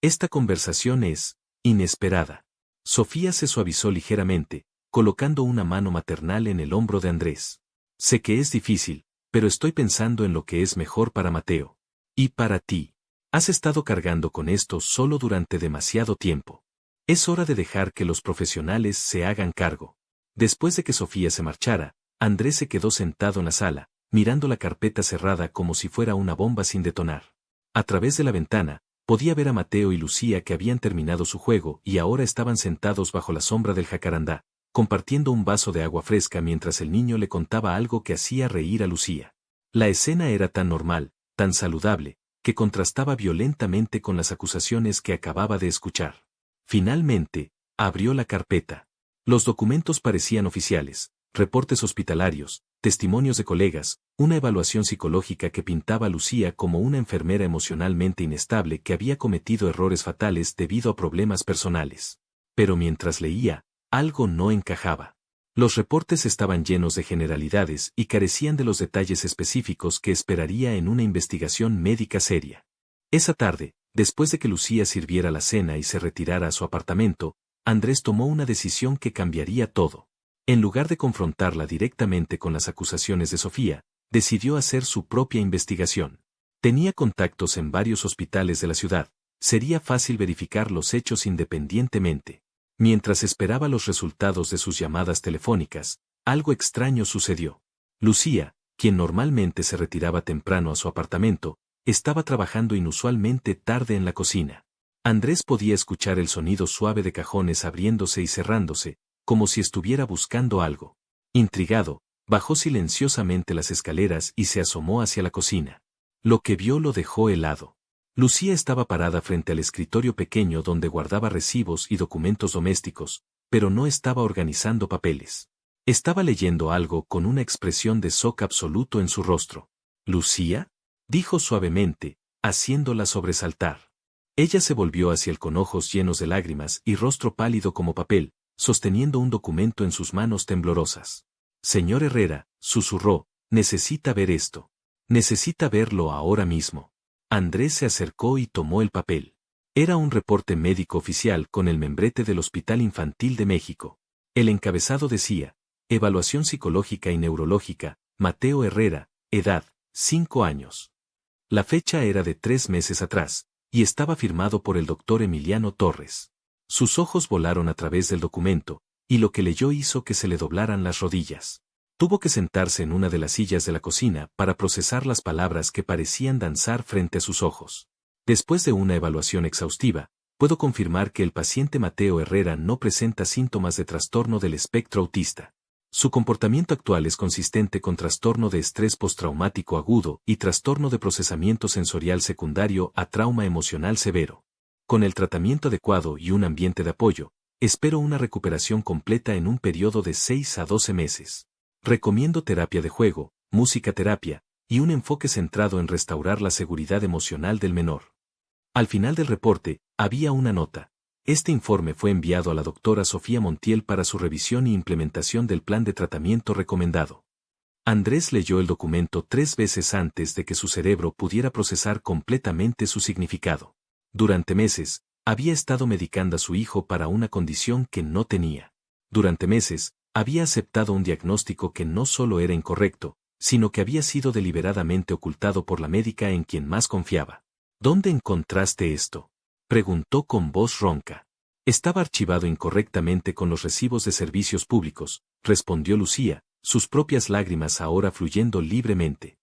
Esta conversación es inesperada. Sofía se suavizó ligeramente, colocando una mano maternal en el hombro de Andrés. Sé que es difícil, pero estoy pensando en lo que es mejor para Mateo. Y para ti. Has estado cargando con esto solo durante demasiado tiempo. Es hora de dejar que los profesionales se hagan cargo. Después de que Sofía se marchara, Andrés se quedó sentado en la sala, mirando la carpeta cerrada como si fuera una bomba sin detonar. A través de la ventana, podía ver a Mateo y Lucía que habían terminado su juego y ahora estaban sentados bajo la sombra del jacarandá, compartiendo un vaso de agua fresca mientras el niño le contaba algo que hacía reír a Lucía. La escena era tan normal, tan saludable, que contrastaba violentamente con las acusaciones que acababa de escuchar. Finalmente, abrió la carpeta. Los documentos parecían oficiales, reportes hospitalarios, testimonios de colegas, una evaluación psicológica que pintaba a Lucía como una enfermera emocionalmente inestable que había cometido errores fatales debido a problemas personales. Pero mientras leía, algo no encajaba. Los reportes estaban llenos de generalidades y carecían de los detalles específicos que esperaría en una investigación médica seria. Esa tarde, después de que Lucía sirviera la cena y se retirara a su apartamento, Andrés tomó una decisión que cambiaría todo. En lugar de confrontarla directamente con las acusaciones de Sofía, decidió hacer su propia investigación. Tenía contactos en varios hospitales de la ciudad, sería fácil verificar los hechos independientemente. Mientras esperaba los resultados de sus llamadas telefónicas, algo extraño sucedió. Lucía, quien normalmente se retiraba temprano a su apartamento, estaba trabajando inusualmente tarde en la cocina. Andrés podía escuchar el sonido suave de cajones abriéndose y cerrándose, como si estuviera buscando algo. Intrigado, bajó silenciosamente las escaleras y se asomó hacia la cocina. Lo que vio lo dejó helado. Lucía estaba parada frente al escritorio pequeño donde guardaba recibos y documentos domésticos, pero no estaba organizando papeles. Estaba leyendo algo con una expresión de shock absoluto en su rostro. ¿Lucía?, dijo suavemente, haciéndola sobresaltar. Ella se volvió hacia él con ojos llenos de lágrimas y rostro pálido como papel, sosteniendo un documento en sus manos temblorosas. Señor Herrera, susurró, necesita ver esto. Necesita verlo ahora mismo. Andrés se acercó y tomó el papel. Era un reporte médico oficial con el membrete del Hospital Infantil de México. El encabezado decía, evaluación psicológica y neurológica, Mateo Herrera, edad, 5 años. La fecha era de 3 meses atrás, y estaba firmado por el doctor Emiliano Torres. Sus ojos volaron a través del documento, y lo que leyó hizo que se le doblaran las rodillas. Tuvo que sentarse en una de las sillas de la cocina para procesar las palabras que parecían danzar frente a sus ojos. Después de una evaluación exhaustiva, puedo confirmar que el paciente Mateo Herrera no presenta síntomas de trastorno del espectro autista. Su comportamiento actual es consistente con trastorno de estrés postraumático agudo y trastorno de procesamiento sensorial secundario a trauma emocional severo. Con el tratamiento adecuado y un ambiente de apoyo, espero una recuperación completa en un periodo de 6 a 12 meses. Recomiendo terapia de juego, música terapia, y un enfoque centrado en restaurar la seguridad emocional del menor. Al final del reporte, había una nota. Este informe fue enviado a la doctora Sofía Montiel para su revisión y implementación del plan de tratamiento recomendado. Andrés leyó el documento 3 veces antes de que su cerebro pudiera procesar completamente su significado. Durante meses, había estado medicando a su hijo para una condición que no tenía. Durante meses, había aceptado un diagnóstico que no solo era incorrecto, sino que había sido deliberadamente ocultado por la médica en quien más confiaba. ¿Dónde encontraste esto?, preguntó con voz ronca. Estaba archivado incorrectamente con los recibos de servicios públicos, respondió Lucía, sus propias lágrimas ahora fluyendo libremente.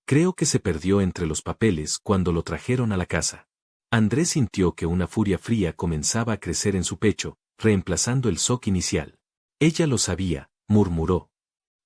Creo que se perdió entre los papeles cuando lo trajeron a la casa. Andrés sintió que una furia fría comenzaba a crecer en su pecho, reemplazando el shock inicial. Ella lo sabía, murmuró.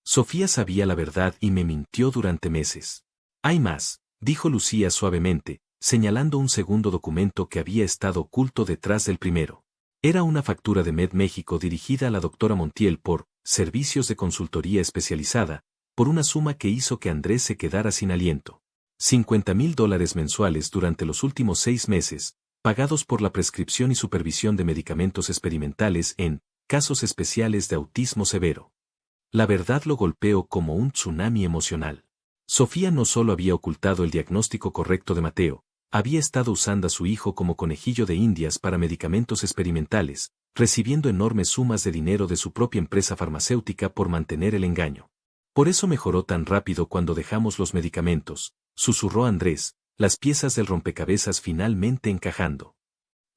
Sofía sabía la verdad y me mintió durante meses. Hay más, dijo Lucía suavemente, señalando un segundo documento que había estado oculto detrás del primero. Era una factura de Med México dirigida a la doctora Montiel por servicios de consultoría especializada, por una suma que hizo que Andrés se quedara sin aliento. $50,000 mensuales durante los últimos 6 meses, pagados por la prescripción y supervisión de medicamentos experimentales en casos especiales de autismo severo. La verdad lo golpeó como un tsunami emocional. Sofía no solo había ocultado el diagnóstico correcto de Mateo, había estado usando a su hijo como conejillo de indias para medicamentos experimentales, recibiendo enormes sumas de dinero de su propia empresa farmacéutica por mantener el engaño. Por eso mejoró tan rápido cuando dejamos los medicamentos, susurró Andrés, las piezas del rompecabezas finalmente encajando.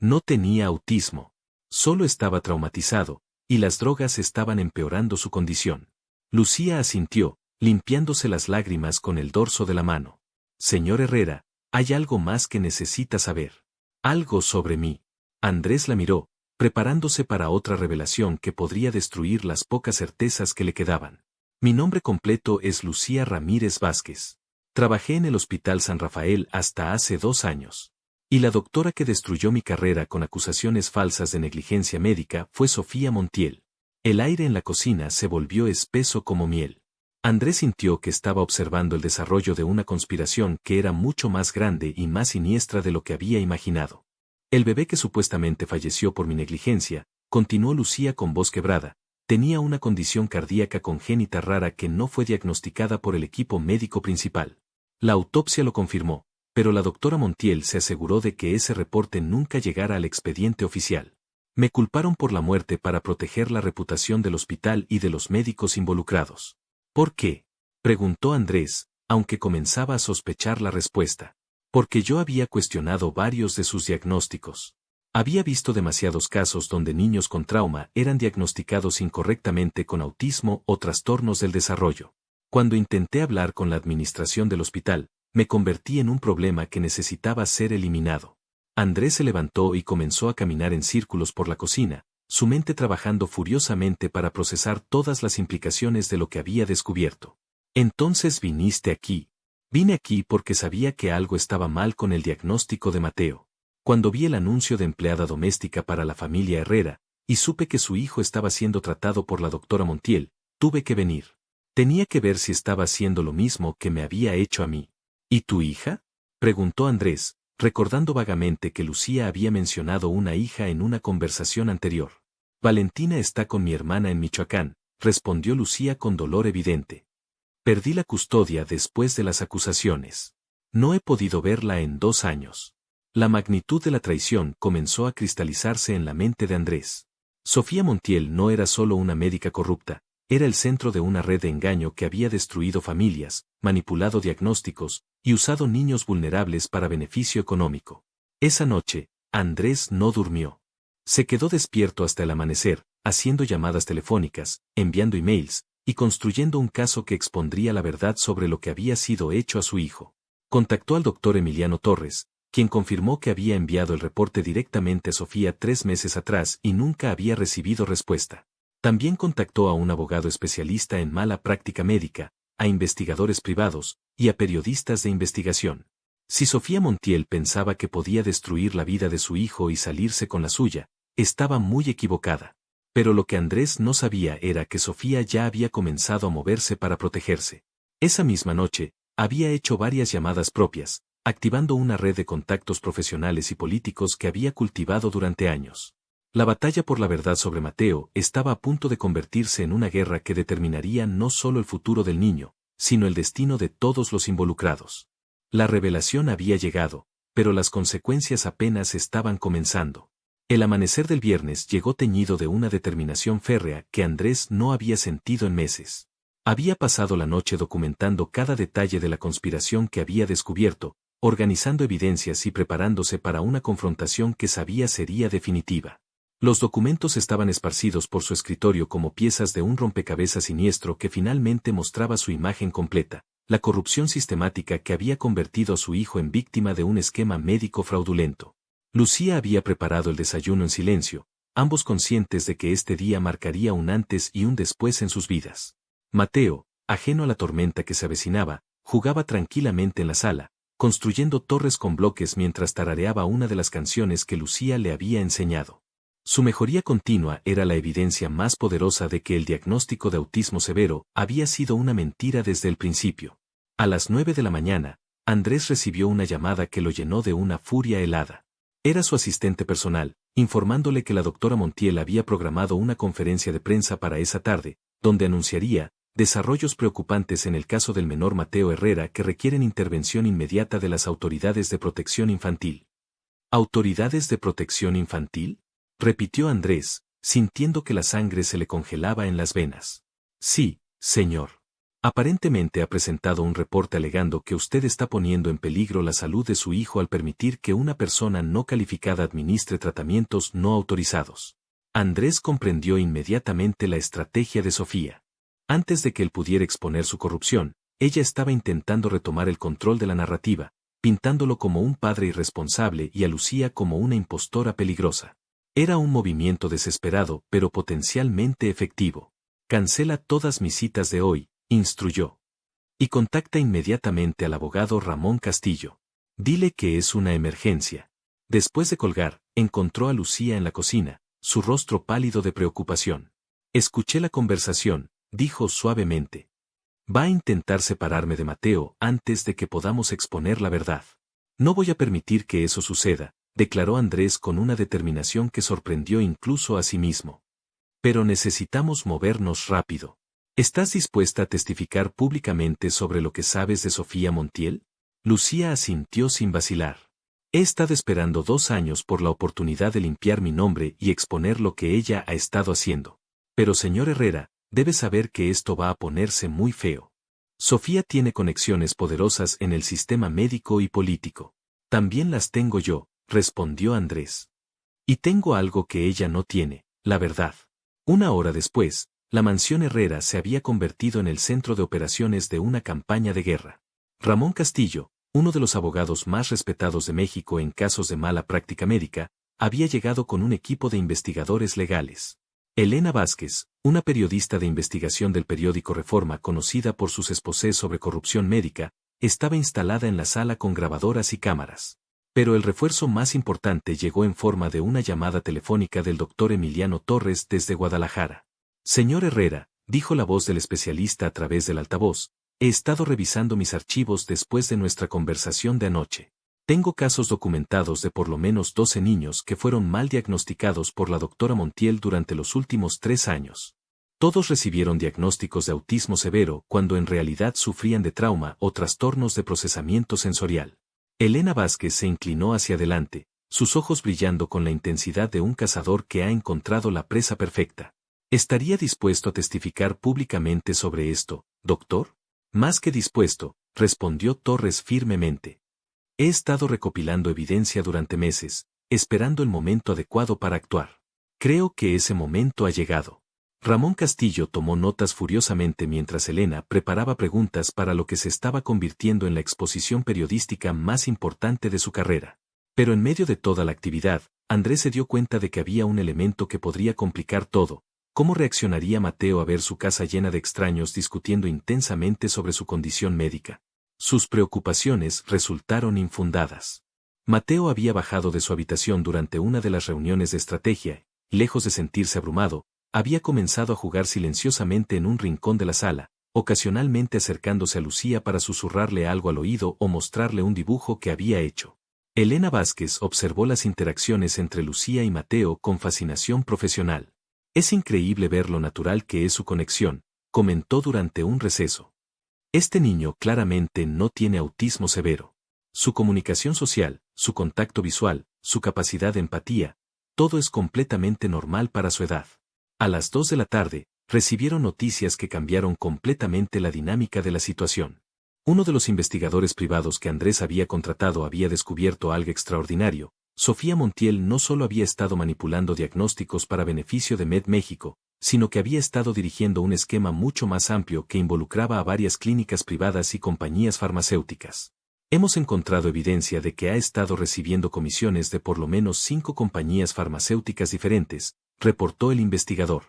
No tenía autismo. Solo estaba traumatizado, y las drogas estaban empeorando su condición. Lucía asintió, limpiándose las lágrimas con el dorso de la mano. Señor Herrera, hay algo más que necesita saber. Algo sobre mí. Andrés la miró, preparándose para otra revelación que podría destruir las pocas certezas que le quedaban. Mi nombre completo es Lucía Ramírez Vázquez. Trabajé en el Hospital San Rafael hasta hace 2 años. Y la doctora que destruyó mi carrera con acusaciones falsas de negligencia médica fue Sofía Montiel. El aire en la cocina se volvió espeso como miel. Andrés sintió que estaba observando el desarrollo de una conspiración que era mucho más grande y más siniestra de lo que había imaginado. El bebé que supuestamente falleció por mi negligencia, continuó Lucía con voz quebrada, tenía una condición cardíaca congénita rara que no fue diagnosticada por el equipo médico principal. La autopsia lo confirmó, pero la doctora Montiel se aseguró de que ese reporte nunca llegara al expediente oficial. Me culparon por la muerte para proteger la reputación del hospital y de los médicos involucrados. ¿Por qué?, preguntó Andrés, aunque comenzaba a sospechar la respuesta. Porque yo había cuestionado varios de sus diagnósticos. Había visto demasiados casos donde niños con trauma eran diagnosticados incorrectamente con autismo o trastornos del desarrollo. Cuando intenté hablar con la administración del hospital, me convertí en un problema que necesitaba ser eliminado. Andrés se levantó y comenzó a caminar en círculos por la cocina, su mente trabajando furiosamente para procesar todas las implicaciones de lo que había descubierto. Entonces viniste aquí. Vine aquí porque sabía que algo estaba mal con el diagnóstico de Mateo. Cuando vi el anuncio de empleada doméstica para la familia Herrera, y supe que su hijo estaba siendo tratado por la doctora Montiel, tuve que venir. Tenía que ver si estaba haciendo lo mismo que me había hecho a mí. ¿Y tu hija?, preguntó Andrés, recordando vagamente que Lucía había mencionado una hija en una conversación anterior. Valentina está con mi hermana en Michoacán, respondió Lucía con dolor evidente. Perdí la custodia después de las acusaciones. No he podido verla en 2 años. La magnitud de la traición comenzó a cristalizarse en la mente de Andrés. Sofía Montiel no era solo una médica corrupta, era el centro de una red de engaño que había destruido familias, manipulado diagnósticos, y usado niños vulnerables para beneficio económico. Esa noche, Andrés no durmió. Se quedó despierto hasta el amanecer, haciendo llamadas telefónicas, enviando emails, y construyendo un caso que expondría la verdad sobre lo que había sido hecho a su hijo. Contactó al doctor Emiliano Torres, quien confirmó que había enviado el reporte directamente a Sofía 3 meses atrás y nunca había recibido respuesta. También contactó a un abogado especialista en mala práctica médica, a investigadores privados y a periodistas de investigación. Si Sofía Montiel pensaba que podía destruir la vida de su hijo y salirse con la suya, estaba muy equivocada. Pero lo que Andrés no sabía era que Sofía ya había comenzado a moverse para protegerse. Esa misma noche, había hecho varias llamadas propias, activando una red de contactos profesionales y políticos que había cultivado durante años. La batalla por la verdad sobre Mateo estaba a punto de convertirse en una guerra que determinaría no solo el futuro del niño, sino el destino de todos los involucrados. La revelación había llegado, pero las consecuencias apenas estaban comenzando. El amanecer del viernes llegó teñido de una determinación férrea que Andrés no había sentido en meses. Había pasado la noche documentando cada detalle de la conspiración que había descubierto, organizando evidencias y preparándose para una confrontación que sabía sería definitiva. Los documentos estaban esparcidos por su escritorio como piezas de un rompecabezas siniestro que finalmente mostraba su imagen completa, la corrupción sistemática que había convertido a su hijo en víctima de un esquema médico fraudulento. Lucía había preparado el desayuno en silencio, ambos conscientes de que este día marcaría un antes y un después en sus vidas. Mateo, ajeno a la tormenta que se avecinaba, jugaba tranquilamente en la sala, construyendo torres con bloques mientras tarareaba una de las canciones que Lucía le había enseñado. Su mejoría continua era la evidencia más poderosa de que el diagnóstico de autismo severo había sido una mentira desde el principio. A las 9 de la mañana, Andrés recibió una llamada que lo llenó de una furia helada. Era su asistente personal, informándole que la doctora Montiel había programado una conferencia de prensa para esa tarde, donde anunciaría desarrollos preocupantes en el caso del menor Mateo Herrera que requieren intervención inmediata de las autoridades de protección infantil. ¿Autoridades de protección infantil?, repitió Andrés, sintiendo que la sangre se le congelaba en las venas. Sí, señor. Aparentemente ha presentado un reporte alegando que usted está poniendo en peligro la salud de su hijo al permitir que una persona no calificada administre tratamientos no autorizados. Andrés comprendió inmediatamente la estrategia de Sofía. Antes de que él pudiera exponer su corrupción, ella estaba intentando retomar el control de la narrativa, pintándolo como un padre irresponsable y a Lucía como una impostora peligrosa. Era un movimiento desesperado pero potencialmente efectivo. Cancela todas mis citas de hoy, instruyó. Y contacta inmediatamente al abogado Ramón Castillo. Dile que es una emergencia. Después de colgar, encontró a Lucía en la cocina, su rostro pálido de preocupación. Escuché la conversación, dijo suavemente. Va a intentar separarme de Mateo antes de que podamos exponer la verdad. No voy a permitir que eso suceda, declaró Andrés con una determinación que sorprendió incluso a sí mismo. Pero necesitamos movernos rápido. ¿Estás dispuesta a testificar públicamente sobre lo que sabes de Sofía Montiel? Lucía asintió sin vacilar. He estado esperando 2 años por la oportunidad de limpiar mi nombre y exponer lo que ella ha estado haciendo. Pero señor Herrera, debe saber que esto va a ponerse muy feo. Sofía tiene conexiones poderosas en el sistema médico y político. También las tengo yo, respondió Andrés. Y tengo algo que ella no tiene, la verdad. 1 hora después, la mansión Herrera se había convertido en el centro de operaciones de una campaña de guerra. Ramón Castillo, uno de los abogados más respetados de México en casos de mala práctica médica, había llegado con un equipo de investigadores legales. Elena Vázquez, una periodista de investigación del periódico Reforma conocida por sus exposés sobre corrupción médica, estaba instalada en la sala con grabadoras y cámaras. Pero el refuerzo más importante llegó en forma de una llamada telefónica del doctor Emiliano Torres desde Guadalajara. Señor Herrera, dijo la voz del especialista a través del altavoz, he estado revisando mis archivos después de nuestra conversación de anoche. Tengo casos documentados de por lo menos 12 niños que fueron mal diagnosticados por la doctora Montiel durante los últimos 3 años. Todos recibieron diagnósticos de autismo severo cuando en realidad sufrían de trauma o trastornos de procesamiento sensorial. Elena Vázquez se inclinó hacia adelante, sus ojos brillando con la intensidad de un cazador que ha encontrado la presa perfecta. ¿Estaría dispuesto a testificar públicamente sobre esto, doctor? Más que dispuesto, respondió Torres firmemente. He estado recopilando evidencia durante meses, esperando el momento adecuado para actuar. Creo que ese momento ha llegado. Ramón Castillo tomó notas furiosamente mientras Elena preparaba preguntas para lo que se estaba convirtiendo en la exposición periodística más importante de su carrera. Pero en medio de toda la actividad, Andrés se dio cuenta de que había un elemento que podría complicar todo, ¿Cómo reaccionaría Mateo a ver su casa llena de extraños discutiendo intensamente sobre su condición médica? Sus preocupaciones resultaron infundadas. Mateo había bajado de su habitación durante una de las reuniones de estrategia, y lejos de sentirse abrumado, había comenzado a jugar silenciosamente en un rincón de la sala, ocasionalmente acercándose a Lucía para susurrarle algo al oído o mostrarle un dibujo que había hecho. Elena Vázquez observó las interacciones entre Lucía y Mateo con fascinación profesional. Es increíble ver lo natural que es su conexión, comentó durante un receso. Este niño claramente no tiene autismo severo. Su comunicación social, su contacto visual, su capacidad de empatía, todo es completamente normal para su edad. A las 2 de la tarde, recibieron noticias que cambiaron completamente la dinámica de la situación. Uno de los investigadores privados que Andrés había contratado había descubierto algo extraordinario. Sofía Montiel no solo había estado manipulando diagnósticos para beneficio de MedMéxico, sino que había estado dirigiendo un esquema mucho más amplio que involucraba a varias clínicas privadas y compañías farmacéuticas. Hemos encontrado evidencia de que ha estado recibiendo comisiones de por lo menos 5 compañías farmacéuticas diferentes, reportó el investigador.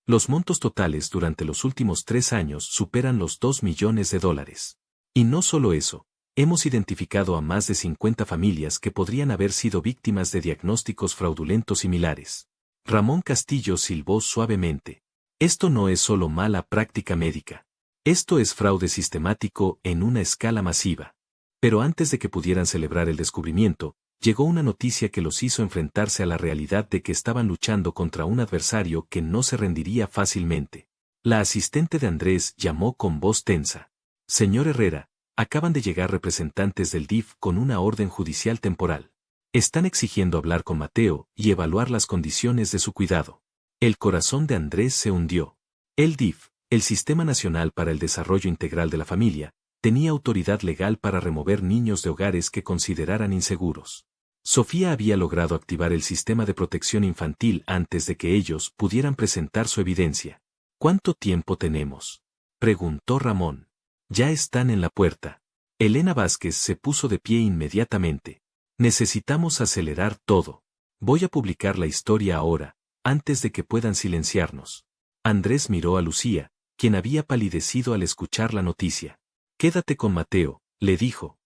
Los montos totales durante los últimos 3 años superan los $2 millones. Y no solo eso, hemos identificado a más de 50 familias que podrían haber sido víctimas de diagnósticos fraudulentos similares. Ramón Castillo silbó suavemente. Esto no es solo mala práctica médica. Esto es fraude sistemático en una escala masiva. Pero antes de que pudieran celebrar el descubrimiento, llegó una noticia que los hizo enfrentarse a la realidad de que estaban luchando contra un adversario que no se rendiría fácilmente. La asistente de Andrés llamó con voz tensa. Señor Herrera, acaban de llegar representantes del DIF con una orden judicial temporal. Están exigiendo hablar con Mateo y evaluar las condiciones de su cuidado. El corazón de Andrés se hundió. El DIF, el Sistema Nacional para el Desarrollo Integral de la Familia, tenía autoridad legal para remover niños de hogares que consideraran inseguros. Sofía había logrado activar el sistema de protección infantil antes de que ellos pudieran presentar su evidencia. ¿Cuánto tiempo tenemos?, preguntó Ramón. Ya están en la puerta. Elena Vázquez se puso de pie inmediatamente. Necesitamos acelerar todo. Voy a publicar la historia ahora, antes de que puedan silenciarnos. Andrés miró a Lucía, quien había palidecido al escuchar la noticia. Quédate con Mateo, le dijo.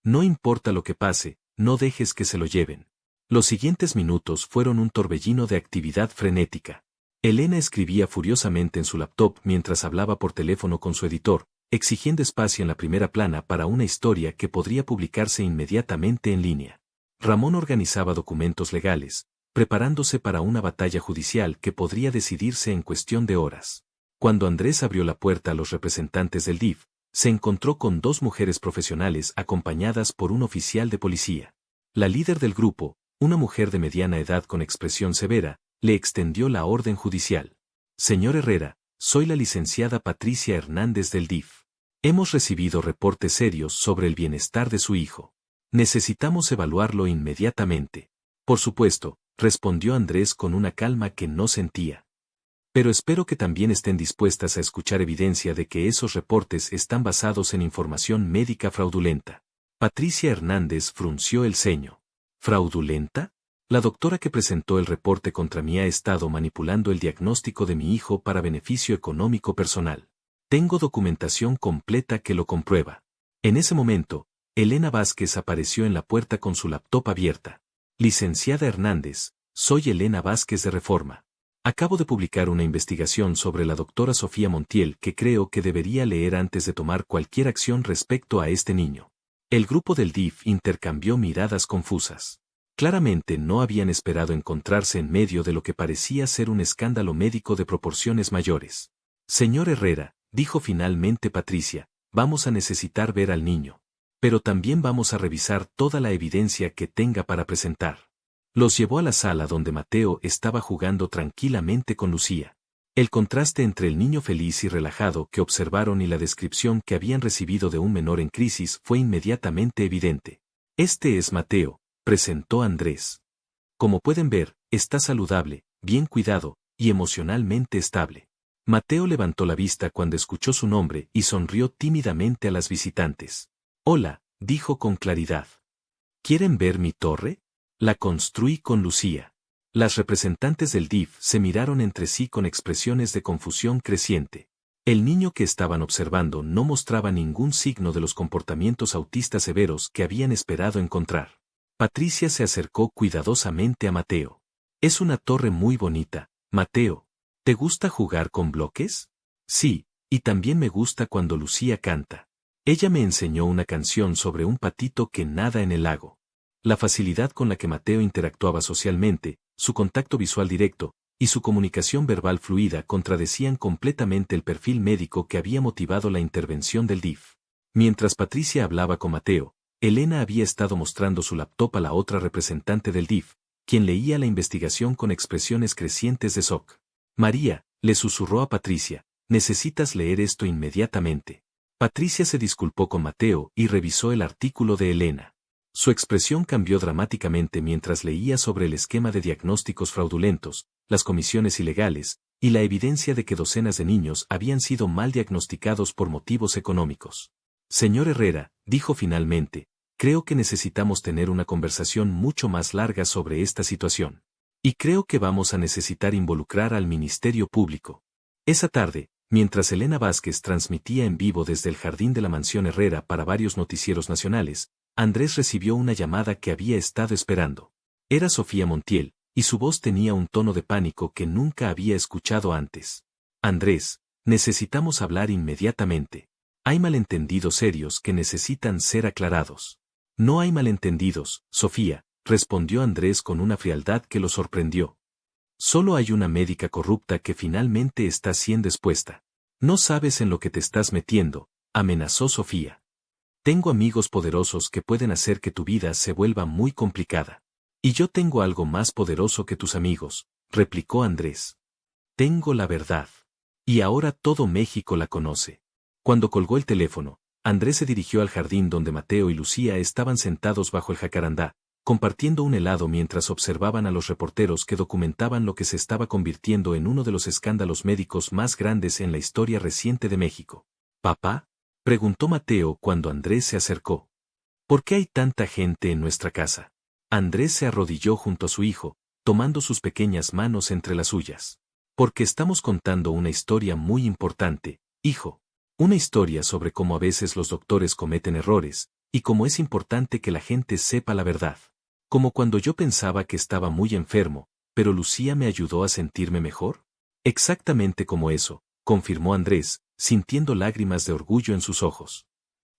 No importa lo que pase, no dejes que se lo lleven. Los siguientes minutos fueron un torbellino de actividad frenética. Elena escribía furiosamente en su laptop mientras hablaba por teléfono con su editor, exigiendo espacio en la primera plana para una historia que podría publicarse inmediatamente en línea. Ramón organizaba documentos legales, preparándose para una batalla judicial que podría decidirse en cuestión de horas. Cuando Andrés abrió la puerta a los representantes del DIF, se encontró con 2 mujeres profesionales acompañadas por un oficial de policía. La líder del grupo, una mujer de mediana edad con expresión severa, le extendió la orden judicial. Señor Herrera, soy la licenciada Patricia Hernández del DIF. Hemos recibido reportes serios sobre el bienestar de su hijo. Necesitamos evaluarlo inmediatamente. Por supuesto, respondió Andrés con una calma que no sentía. Pero espero que también estén dispuestas a escuchar evidencia de que esos reportes están basados en información médica fraudulenta. Patricia Hernández frunció el ceño. ¿Fraudulenta? La doctora que presentó el reporte contra mí ha estado manipulando el diagnóstico de mi hijo para beneficio económico personal. Tengo documentación completa que lo comprueba. En ese momento, Elena Vázquez apareció en la puerta con su laptop abierta. Licenciada Hernández, soy Elena Vázquez de Reforma. Acabo de publicar una investigación sobre la doctora Sofía Montiel que creo que debería leer antes de tomar cualquier acción respecto a este niño. El grupo del DIF intercambió miradas confusas. Claramente no habían esperado encontrarse en medio de lo que parecía ser un escándalo médico de proporciones mayores. Señor Herrera, dijo finalmente Patricia, vamos a necesitar ver al niño. Pero también vamos a revisar toda la evidencia que tenga para presentar. Los llevó a la sala donde Mateo estaba jugando tranquilamente con Lucía. El contraste entre el niño feliz y relajado que observaron y la descripción que habían recibido de un menor en crisis fue inmediatamente evidente. Este es Mateo, presentó Andrés. Como pueden ver, está saludable, bien cuidado, y emocionalmente estable. Mateo levantó la vista cuando escuchó su nombre y sonrió tímidamente a las visitantes. Hola, dijo con claridad. ¿Quieren ver mi torre? La construí con Lucía. Las representantes del DIF se miraron entre sí con expresiones de confusión creciente. El niño que estaban observando no mostraba ningún signo de los comportamientos autistas severos que habían esperado encontrar. Patricia se acercó cuidadosamente a Mateo. Es una torre muy bonita, Mateo. ¿Te gusta jugar con bloques? Sí, y también me gusta cuando Lucía canta. Ella me enseñó una canción sobre un patito que nada en el lago. La facilidad con la que Mateo interactuaba socialmente, su contacto visual directo, y su comunicación verbal fluida contradecían completamente el perfil médico que había motivado la intervención del DIF. Mientras Patricia hablaba con Mateo, Elena había estado mostrando su laptop a la otra representante del DIF, quien leía la investigación con expresiones crecientes de shock. María, le susurró a Patricia, necesitas leer esto inmediatamente. Patricia se disculpó con Mateo y revisó el artículo de Elena. Su expresión cambió dramáticamente mientras leía sobre el esquema de diagnósticos fraudulentos, las comisiones ilegales, y la evidencia de que docenas de niños habían sido mal diagnosticados por motivos económicos. Señor Herrera, dijo finalmente, creo que necesitamos tener una conversación mucho más larga sobre esta situación. Y creo que vamos a necesitar involucrar al Ministerio Público. Esa tarde, mientras Elena Vázquez transmitía en vivo desde el jardín de la mansión Herrera para varios noticieros nacionales, Andrés recibió una llamada que había estado esperando. Era Sofía Montiel, y su voz tenía un tono de pánico que nunca había escuchado antes. Andrés, necesitamos hablar inmediatamente. Hay malentendidos serios que necesitan ser aclarados. No hay malentendidos, Sofía, respondió Andrés con una frialdad que lo sorprendió. Solo hay una médica corrupta que finalmente está siendo expuesta. No sabes en lo que te estás metiendo, amenazó Sofía. Tengo amigos poderosos que pueden hacer que tu vida se vuelva muy complicada. Y yo tengo algo más poderoso que tus amigos, replicó Andrés. Tengo la verdad. Y ahora todo México la conoce. Cuando colgó el teléfono, Andrés se dirigió al jardín donde Mateo y Lucía estaban sentados bajo el jacarandá, compartiendo un helado mientras observaban a los reporteros que documentaban lo que se estaba convirtiendo en uno de los escándalos médicos más grandes en la historia reciente de México. ¿Papá?, preguntó Mateo cuando Andrés se acercó. ¿Por qué hay tanta gente en nuestra casa? Andrés se arrodilló junto a su hijo, tomando sus pequeñas manos entre las suyas. Porque estamos contando una historia muy importante, hijo. Una historia sobre cómo a veces los doctores cometen errores, y cómo es importante que la gente sepa la verdad. Como cuando yo pensaba que estaba muy enfermo, pero Lucía me ayudó a sentirme mejor. Exactamente como eso, confirmó Andrés, sintiendo lágrimas de orgullo en sus ojos.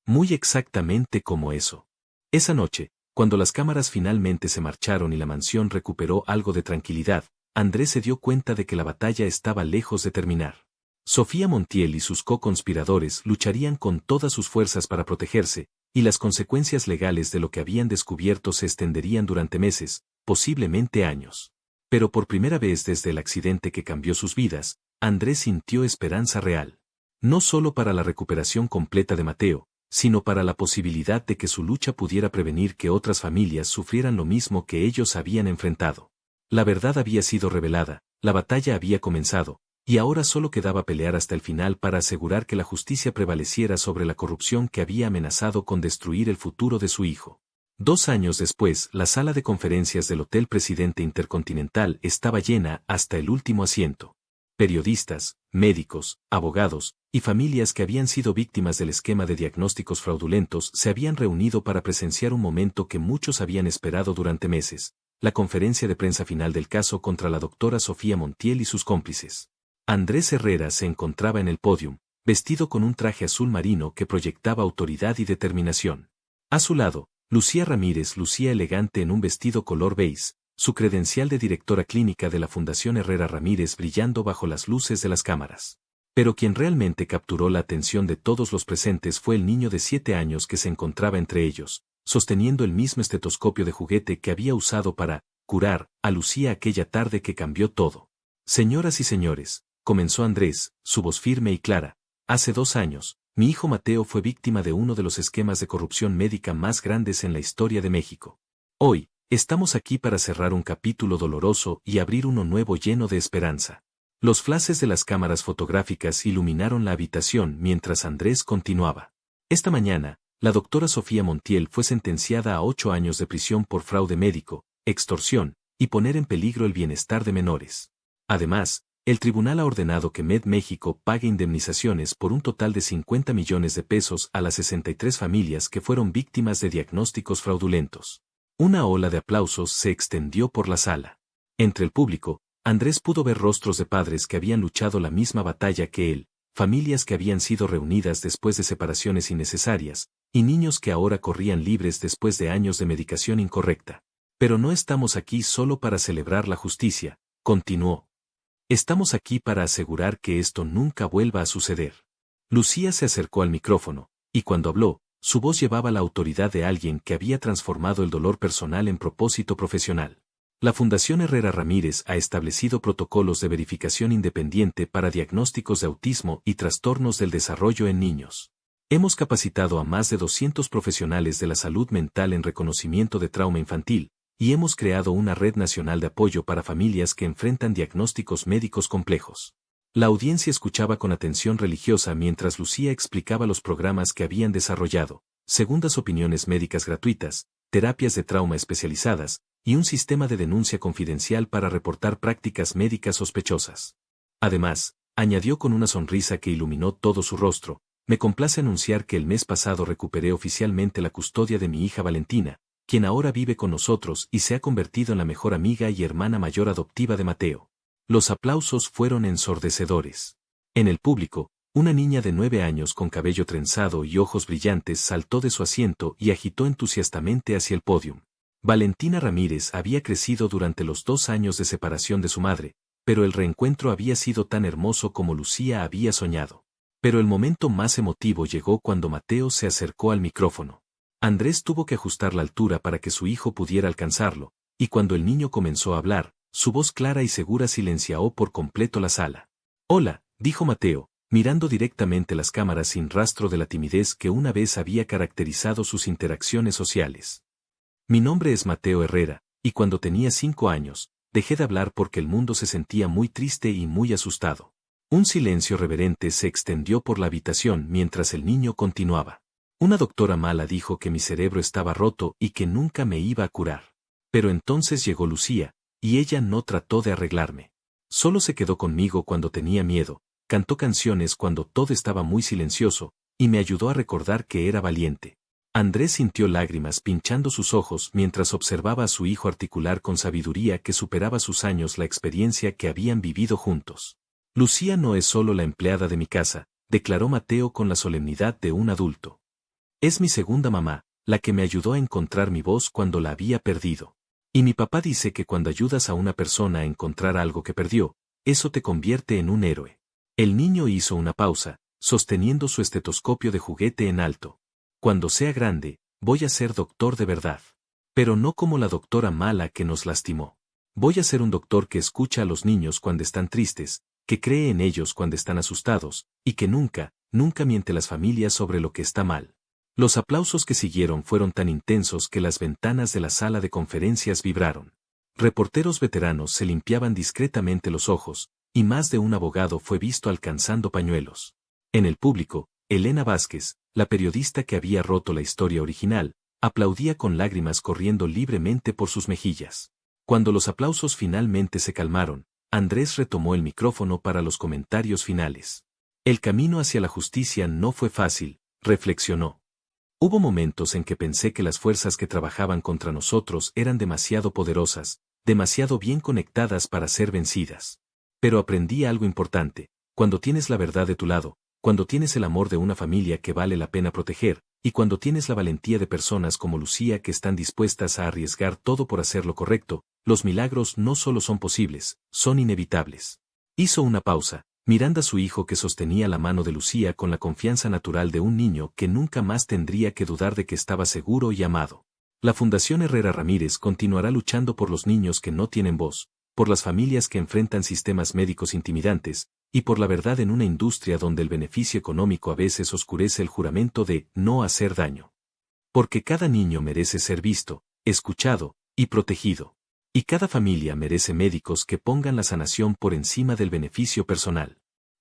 Muy exactamente como eso. Esa noche, cuando las cámaras finalmente se marcharon y la mansión recuperó algo de tranquilidad, Andrés se dio cuenta de que la batalla estaba lejos de terminar. Sofía Montiel y sus co-conspiradores lucharían con todas sus fuerzas para protegerse, y las consecuencias legales de lo que habían descubierto se extenderían durante meses, posiblemente años. Pero por primera vez desde el accidente que cambió sus vidas, Andrés sintió esperanza real. No solo para la recuperación completa de Mateo, sino para la posibilidad de que su lucha pudiera prevenir que otras familias sufrieran lo mismo que ellos habían enfrentado. La verdad había sido revelada, la batalla había comenzado, y ahora solo quedaba pelear hasta el final para asegurar que la justicia prevaleciera sobre la corrupción que había amenazado con destruir el futuro de su hijo. 2 años después, la sala de conferencias del Hotel Presidente Intercontinental estaba llena hasta el último asiento. Periodistas, médicos, abogados, y familias que habían sido víctimas del esquema de diagnósticos fraudulentos se habían reunido para presenciar un momento que muchos habían esperado durante meses, la conferencia de prensa final del caso contra la doctora Sofía Montiel y sus cómplices. Andrés Herrera se encontraba en el pódium, vestido con un traje azul marino que proyectaba autoridad y determinación. A su lado, Lucía Ramírez lucía elegante en un vestido color beige, su credencial de directora clínica de la Fundación Herrera Ramírez brillando bajo las luces de las cámaras. Pero quien realmente capturó la atención de todos los presentes fue el niño de 7 años que se encontraba entre ellos, sosteniendo el mismo estetoscopio de juguete que había usado para curar a Lucía aquella tarde que cambió todo. Señoras y señores, comenzó Andrés, su voz firme y clara, hace 2 años, mi hijo Mateo fue víctima de uno de los esquemas de corrupción médica más grandes en la historia de México. Hoy, estamos aquí para cerrar un capítulo doloroso y abrir uno nuevo lleno de esperanza. Los flashes de las cámaras fotográficas iluminaron la habitación mientras Andrés continuaba. Esta mañana, la doctora Sofía Montiel fue sentenciada a 8 años de prisión por fraude médico, extorsión, y poner en peligro el bienestar de menores. Además, el tribunal ha ordenado que Med México pague indemnizaciones por un total de 50 millones de pesos a las 63 familias que fueron víctimas de diagnósticos fraudulentos. Una ola de aplausos se extendió por la sala. Entre el público, Andrés pudo ver rostros de padres que habían luchado la misma batalla que él, familias que habían sido reunidas después de separaciones innecesarias, y niños que ahora corrían libres después de años de medicación incorrecta. Pero no estamos aquí solo para celebrar la justicia, continuó. Estamos aquí para asegurar que esto nunca vuelva a suceder. Lucía se acercó al micrófono, y cuando habló, su voz llevaba la autoridad de alguien que había transformado el dolor personal en propósito profesional. La Fundación Herrera Ramírez ha establecido protocolos de verificación independiente para diagnósticos de autismo y trastornos del desarrollo en niños. Hemos capacitado a más de 200 profesionales de la salud mental en reconocimiento de trauma infantil, y hemos creado una red nacional de apoyo para familias que enfrentan diagnósticos médicos complejos. La audiencia escuchaba con atención religiosa mientras Lucía explicaba los programas que habían desarrollado, segundas opiniones médicas gratuitas, terapias de trauma especializadas, y un sistema de denuncia confidencial para reportar prácticas médicas sospechosas. Además, añadió con una sonrisa que iluminó todo su rostro, me complace anunciar que el mes pasado recuperé oficialmente la custodia de mi hija Valentina, quien ahora vive con nosotros y se ha convertido en la mejor amiga y hermana mayor adoptiva de Mateo. Los aplausos fueron ensordecedores. En el público, una niña de 9 años con cabello trenzado y ojos brillantes saltó de su asiento y agitó entusiastamente hacia el podio. Valentina Ramírez había crecido durante los 2 años de separación de su madre, pero el reencuentro había sido tan hermoso como Lucía había soñado. Pero el momento más emotivo llegó cuando Mateo se acercó al micrófono. Andrés tuvo que ajustar la altura para que su hijo pudiera alcanzarlo, y cuando el niño comenzó a hablar, su voz clara y segura silenció por completo la sala. Hola, dijo Mateo, mirando directamente las cámaras sin rastro de la timidez que una vez había caracterizado sus interacciones sociales. Mi nombre es Mateo Herrera, y cuando tenía 5 años, dejé de hablar porque el mundo se sentía muy triste y muy asustado. Un silencio reverente se extendió por la habitación mientras el niño continuaba. Una doctora mala dijo que mi cerebro estaba roto y que nunca me iba a curar. Pero entonces llegó Lucía, y ella no trató de arreglarme. Solo se quedó conmigo cuando tenía miedo, cantó canciones cuando todo estaba muy silencioso, y me ayudó a recordar que era valiente. Andrés sintió lágrimas pinchando sus ojos mientras observaba a su hijo articular con sabiduría que superaba sus años la experiencia que habían vivido juntos. Lucía no es solo la empleada de mi casa, declaró Mateo con la solemnidad de un adulto. Es mi segunda mamá, la que me ayudó a encontrar mi voz cuando la había perdido. Y mi papá dice que cuando ayudas a una persona a encontrar algo que perdió, eso te convierte en un héroe. El niño hizo una pausa, sosteniendo su estetoscopio de juguete en alto. Cuando sea grande, voy a ser doctor de verdad. Pero no como la doctora mala que nos lastimó. Voy a ser un doctor que escucha a los niños cuando están tristes, que cree en ellos cuando están asustados, y que nunca, nunca miente a las familias sobre lo que está mal. Los aplausos que siguieron fueron tan intensos que las ventanas de la sala de conferencias vibraron. Reporteros veteranos se limpiaban discretamente los ojos, y más de un abogado fue visto alcanzando pañuelos. En el público, Elena Vázquez, la periodista que había roto la historia original, aplaudía con lágrimas corriendo libremente por sus mejillas. Cuando los aplausos finalmente se calmaron, Andrés retomó el micrófono para los comentarios finales. El camino hacia la justicia no fue fácil, reflexionó. Hubo momentos en que pensé que las fuerzas que trabajaban contra nosotros eran demasiado poderosas, demasiado bien conectadas para ser vencidas. Pero aprendí algo importante: cuando tienes la verdad de tu lado, cuando tienes el amor de una familia que vale la pena proteger, y cuando tienes la valentía de personas como Lucía que están dispuestas a arriesgar todo por hacer lo correcto, los milagros no solo son posibles, son inevitables. Hizo una pausa, mirando a su hijo que sostenía la mano de Lucía con la confianza natural de un niño que nunca más tendría que dudar de que estaba seguro y amado. La Fundación Herrera Ramírez continuará luchando por los niños que no tienen voz, por las familias que enfrentan sistemas médicos intimidantes, y por la verdad en una industria donde el beneficio económico a veces oscurece el juramento de no hacer daño. Porque cada niño merece ser visto, escuchado y protegido. Y cada familia merece médicos que pongan la sanación por encima del beneficio personal.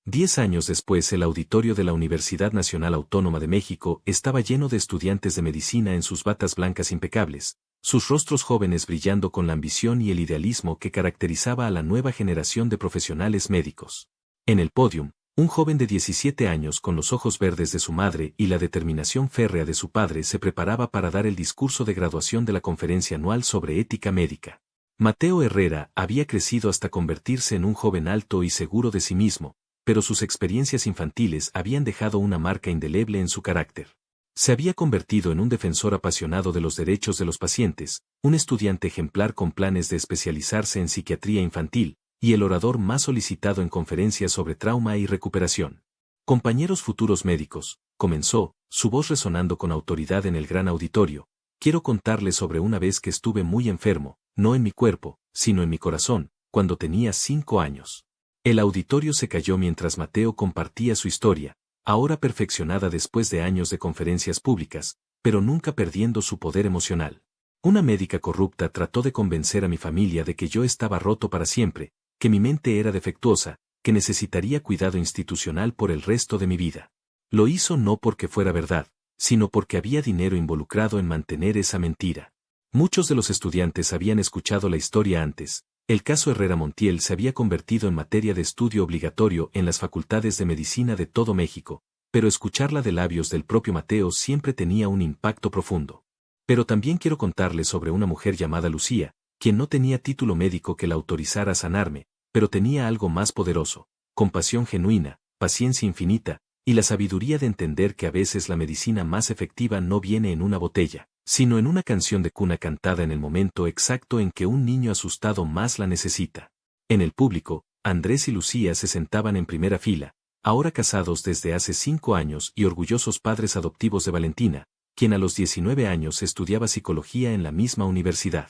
10 años después, el auditorio de la Universidad Nacional Autónoma de México estaba lleno de estudiantes de medicina en sus batas blancas impecables, sus rostros jóvenes brillando con la ambición y el idealismo que caracterizaba a la nueva generación de profesionales médicos. En el pódium, un joven de 17 años con los ojos verdes de su madre y la determinación férrea de su padre se preparaba para dar el discurso de graduación de la conferencia anual sobre ética médica. Mateo Herrera había crecido hasta convertirse en un joven alto y seguro de sí mismo, pero sus experiencias infantiles habían dejado una marca indeleble en su carácter. Se había convertido en un defensor apasionado de los derechos de los pacientes, un estudiante ejemplar con planes de especializarse en psiquiatría infantil, y el orador más solicitado en conferencias sobre trauma y recuperación. Compañeros futuros médicos, comenzó, su voz resonando con autoridad en el gran auditorio, quiero contarles sobre una vez que estuve muy enfermo, no en mi cuerpo, sino en mi corazón, cuando tenía 5 años. El auditorio se cayó mientras Mateo compartía su historia, ahora perfeccionada después de años de conferencias públicas, pero nunca perdiendo su poder emocional. Una médica corrupta trató de convencer a mi familia de que yo estaba roto para siempre, que mi mente era defectuosa, que necesitaría cuidado institucional por el resto de mi vida. Lo hizo no porque fuera verdad, sino porque había dinero involucrado en mantener esa mentira. Muchos de los estudiantes habían escuchado la historia antes. El caso Herrera Montiel se había convertido en materia de estudio obligatorio en las facultades de medicina de todo México, pero escucharla de labios del propio Mateo siempre tenía un impacto profundo. Pero también quiero contarles sobre una mujer llamada Lucía, quien no tenía título médico que la autorizara a sanarme, pero tenía algo más poderoso: compasión genuina, paciencia infinita, y la sabiduría de entender que a veces la medicina más efectiva no viene en una botella, sino en una canción de cuna cantada en el momento exacto en que un niño asustado más la necesita. En el público, Andrés y Lucía se sentaban en primera fila, ahora casados desde hace 5 años y orgullosos padres adoptivos de Valentina, quien a los 19 años estudiaba psicología en la misma universidad.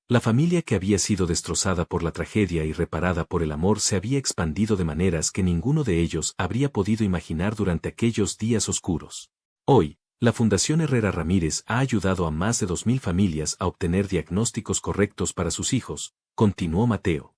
La familia que había sido destrozada por la tragedia y reparada por el amor se había expandido de maneras que ninguno de ellos habría podido imaginar durante aquellos días oscuros. Hoy, la Fundación Herrera Ramírez ha ayudado a más de 2.000 familias a obtener diagnósticos correctos para sus hijos, continuó Mateo.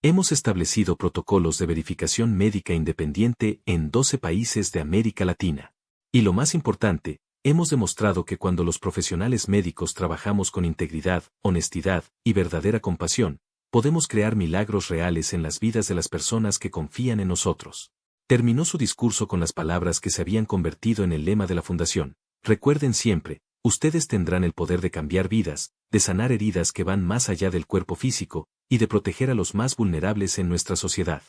Hemos establecido protocolos de verificación médica independiente en 12 países de América Latina. Y lo más importante, hemos demostrado que cuando los profesionales médicos trabajamos con integridad, honestidad y verdadera compasión, podemos crear milagros reales en las vidas de las personas que confían en nosotros. Terminó su discurso con las palabras que se habían convertido en el lema de la fundación: recuerden siempre, ustedes tendrán el poder de cambiar vidas, de sanar heridas que van más allá del cuerpo físico, y de proteger a los más vulnerables en nuestra sociedad.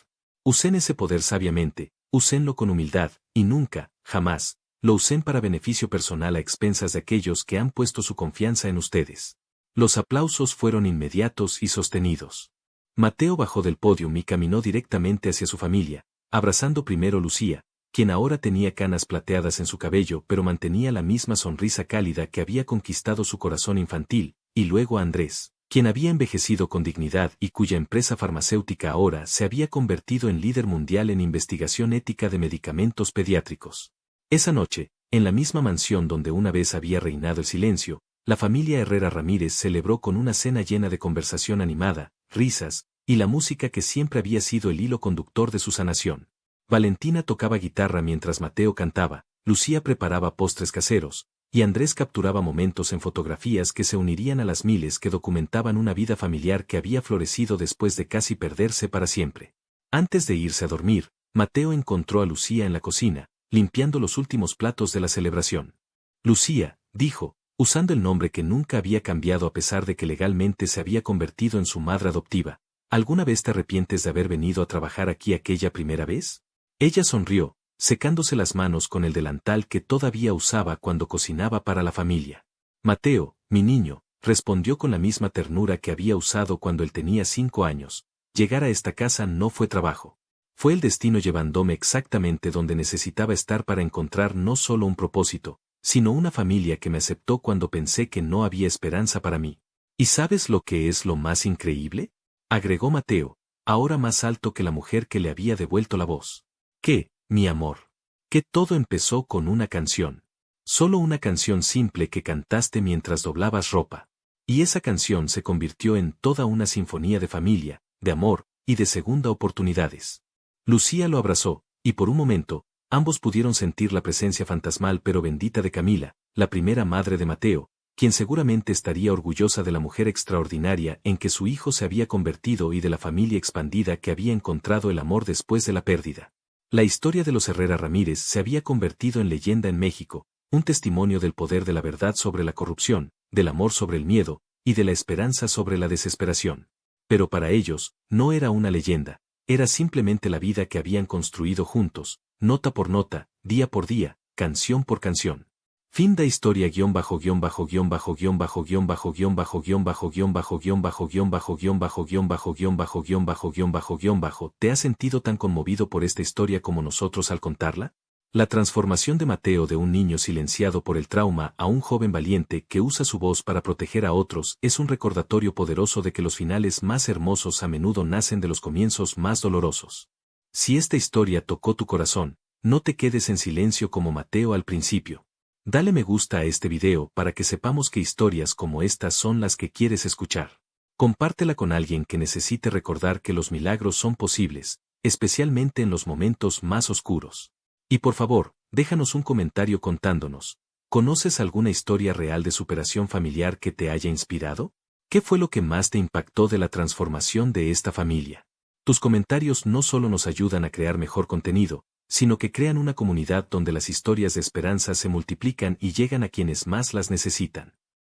Usen ese poder sabiamente, úsenlo con humildad, y nunca, jamás, lo usen para beneficio personal a expensas de aquellos que han puesto su confianza en ustedes. Los aplausos fueron inmediatos y sostenidos. Mateo bajó del podio y caminó directamente hacia su familia, abrazando primero a Lucía, quien ahora tenía canas plateadas en su cabello pero mantenía la misma sonrisa cálida que había conquistado su corazón infantil, y luego a Andrés, quien había envejecido con dignidad y cuya empresa farmacéutica ahora se había convertido en líder mundial en investigación ética de medicamentos pediátricos. Esa noche, en la misma mansión donde una vez había reinado el silencio, la familia Herrera Ramírez celebró con una cena llena de conversación animada, risas, y la música que siempre había sido el hilo conductor de su sanación. Valentina tocaba guitarra mientras Mateo cantaba, Lucía preparaba postres caseros, y Andrés capturaba momentos en fotografías que se unirían a las miles que documentaban una vida familiar que había florecido después de casi perderse para siempre. Antes de irse a dormir, Mateo encontró a Lucía en la cocina, limpiando los últimos platos de la celebración. Lucía, dijo, usando el nombre que nunca había cambiado a pesar de que legalmente se había convertido en su madre adoptiva, ¿alguna vez te arrepientes de haber venido a trabajar aquí aquella primera vez? Ella sonrió, secándose las manos con el delantal que todavía usaba cuando cocinaba para la familia. Mateo, mi niño, respondió con la misma ternura que había usado cuando él tenía 5 años, llegar a esta casa no fue trabajo. Fue el destino llevándome exactamente donde necesitaba estar para encontrar no solo un propósito, sino una familia que me aceptó cuando pensé que no había esperanza para mí. ¿Y sabes lo que es lo más increíble?, agregó Mateo, ahora más alto que la mujer que le había devuelto la voz. ¿Qué, mi amor? Que todo empezó con una canción. Solo una canción simple que cantaste mientras doblabas ropa. Y esa canción se convirtió en toda una sinfonía de familia, de amor, y de segunda oportunidades. Lucía lo abrazó, Y por un momento, ambos pudieron sentir la presencia fantasmal pero bendita de Camila, la primera madre de Mateo, quien seguramente estaría orgullosa de la mujer extraordinaria en que su hijo se había convertido y de la familia expandida que había encontrado el amor después de la pérdida. La historia de los Herrera Ramírez se había convertido en leyenda en México, un testimonio del poder de la verdad sobre la corrupción, del amor sobre el miedo, y de la esperanza sobre la desesperación. Pero para ellos, no era una leyenda, era simplemente la vida que habían construido juntos, nota por nota, día por día, canción por canción. Fin de historia ________________________ ¿Te has sentido tan conmovido por esta historia como nosotros al contarla? La transformación de Mateo de un niño silenciado por el trauma a un joven valiente que usa su voz para proteger a otros es un recordatorio poderoso de que los finales más hermosos a menudo nacen de los comienzos más dolorosos. Si esta historia tocó tu corazón, no te quedes en silencio como Mateo al principio. Dale me gusta a este video para que sepamos que historias como estas son las que quieres escuchar. Compártela con alguien que necesite recordar que los milagros son posibles, especialmente en los momentos más oscuros. Y por favor, déjanos un comentario contándonos, ¿conoces alguna historia real de superación familiar que te haya inspirado? ¿Qué fue lo que más te impactó de la transformación de esta familia? Tus comentarios no solo nos ayudan a crear mejor contenido, sino que crean una comunidad donde las historias de esperanza se multiplican y llegan a quienes más las necesitan.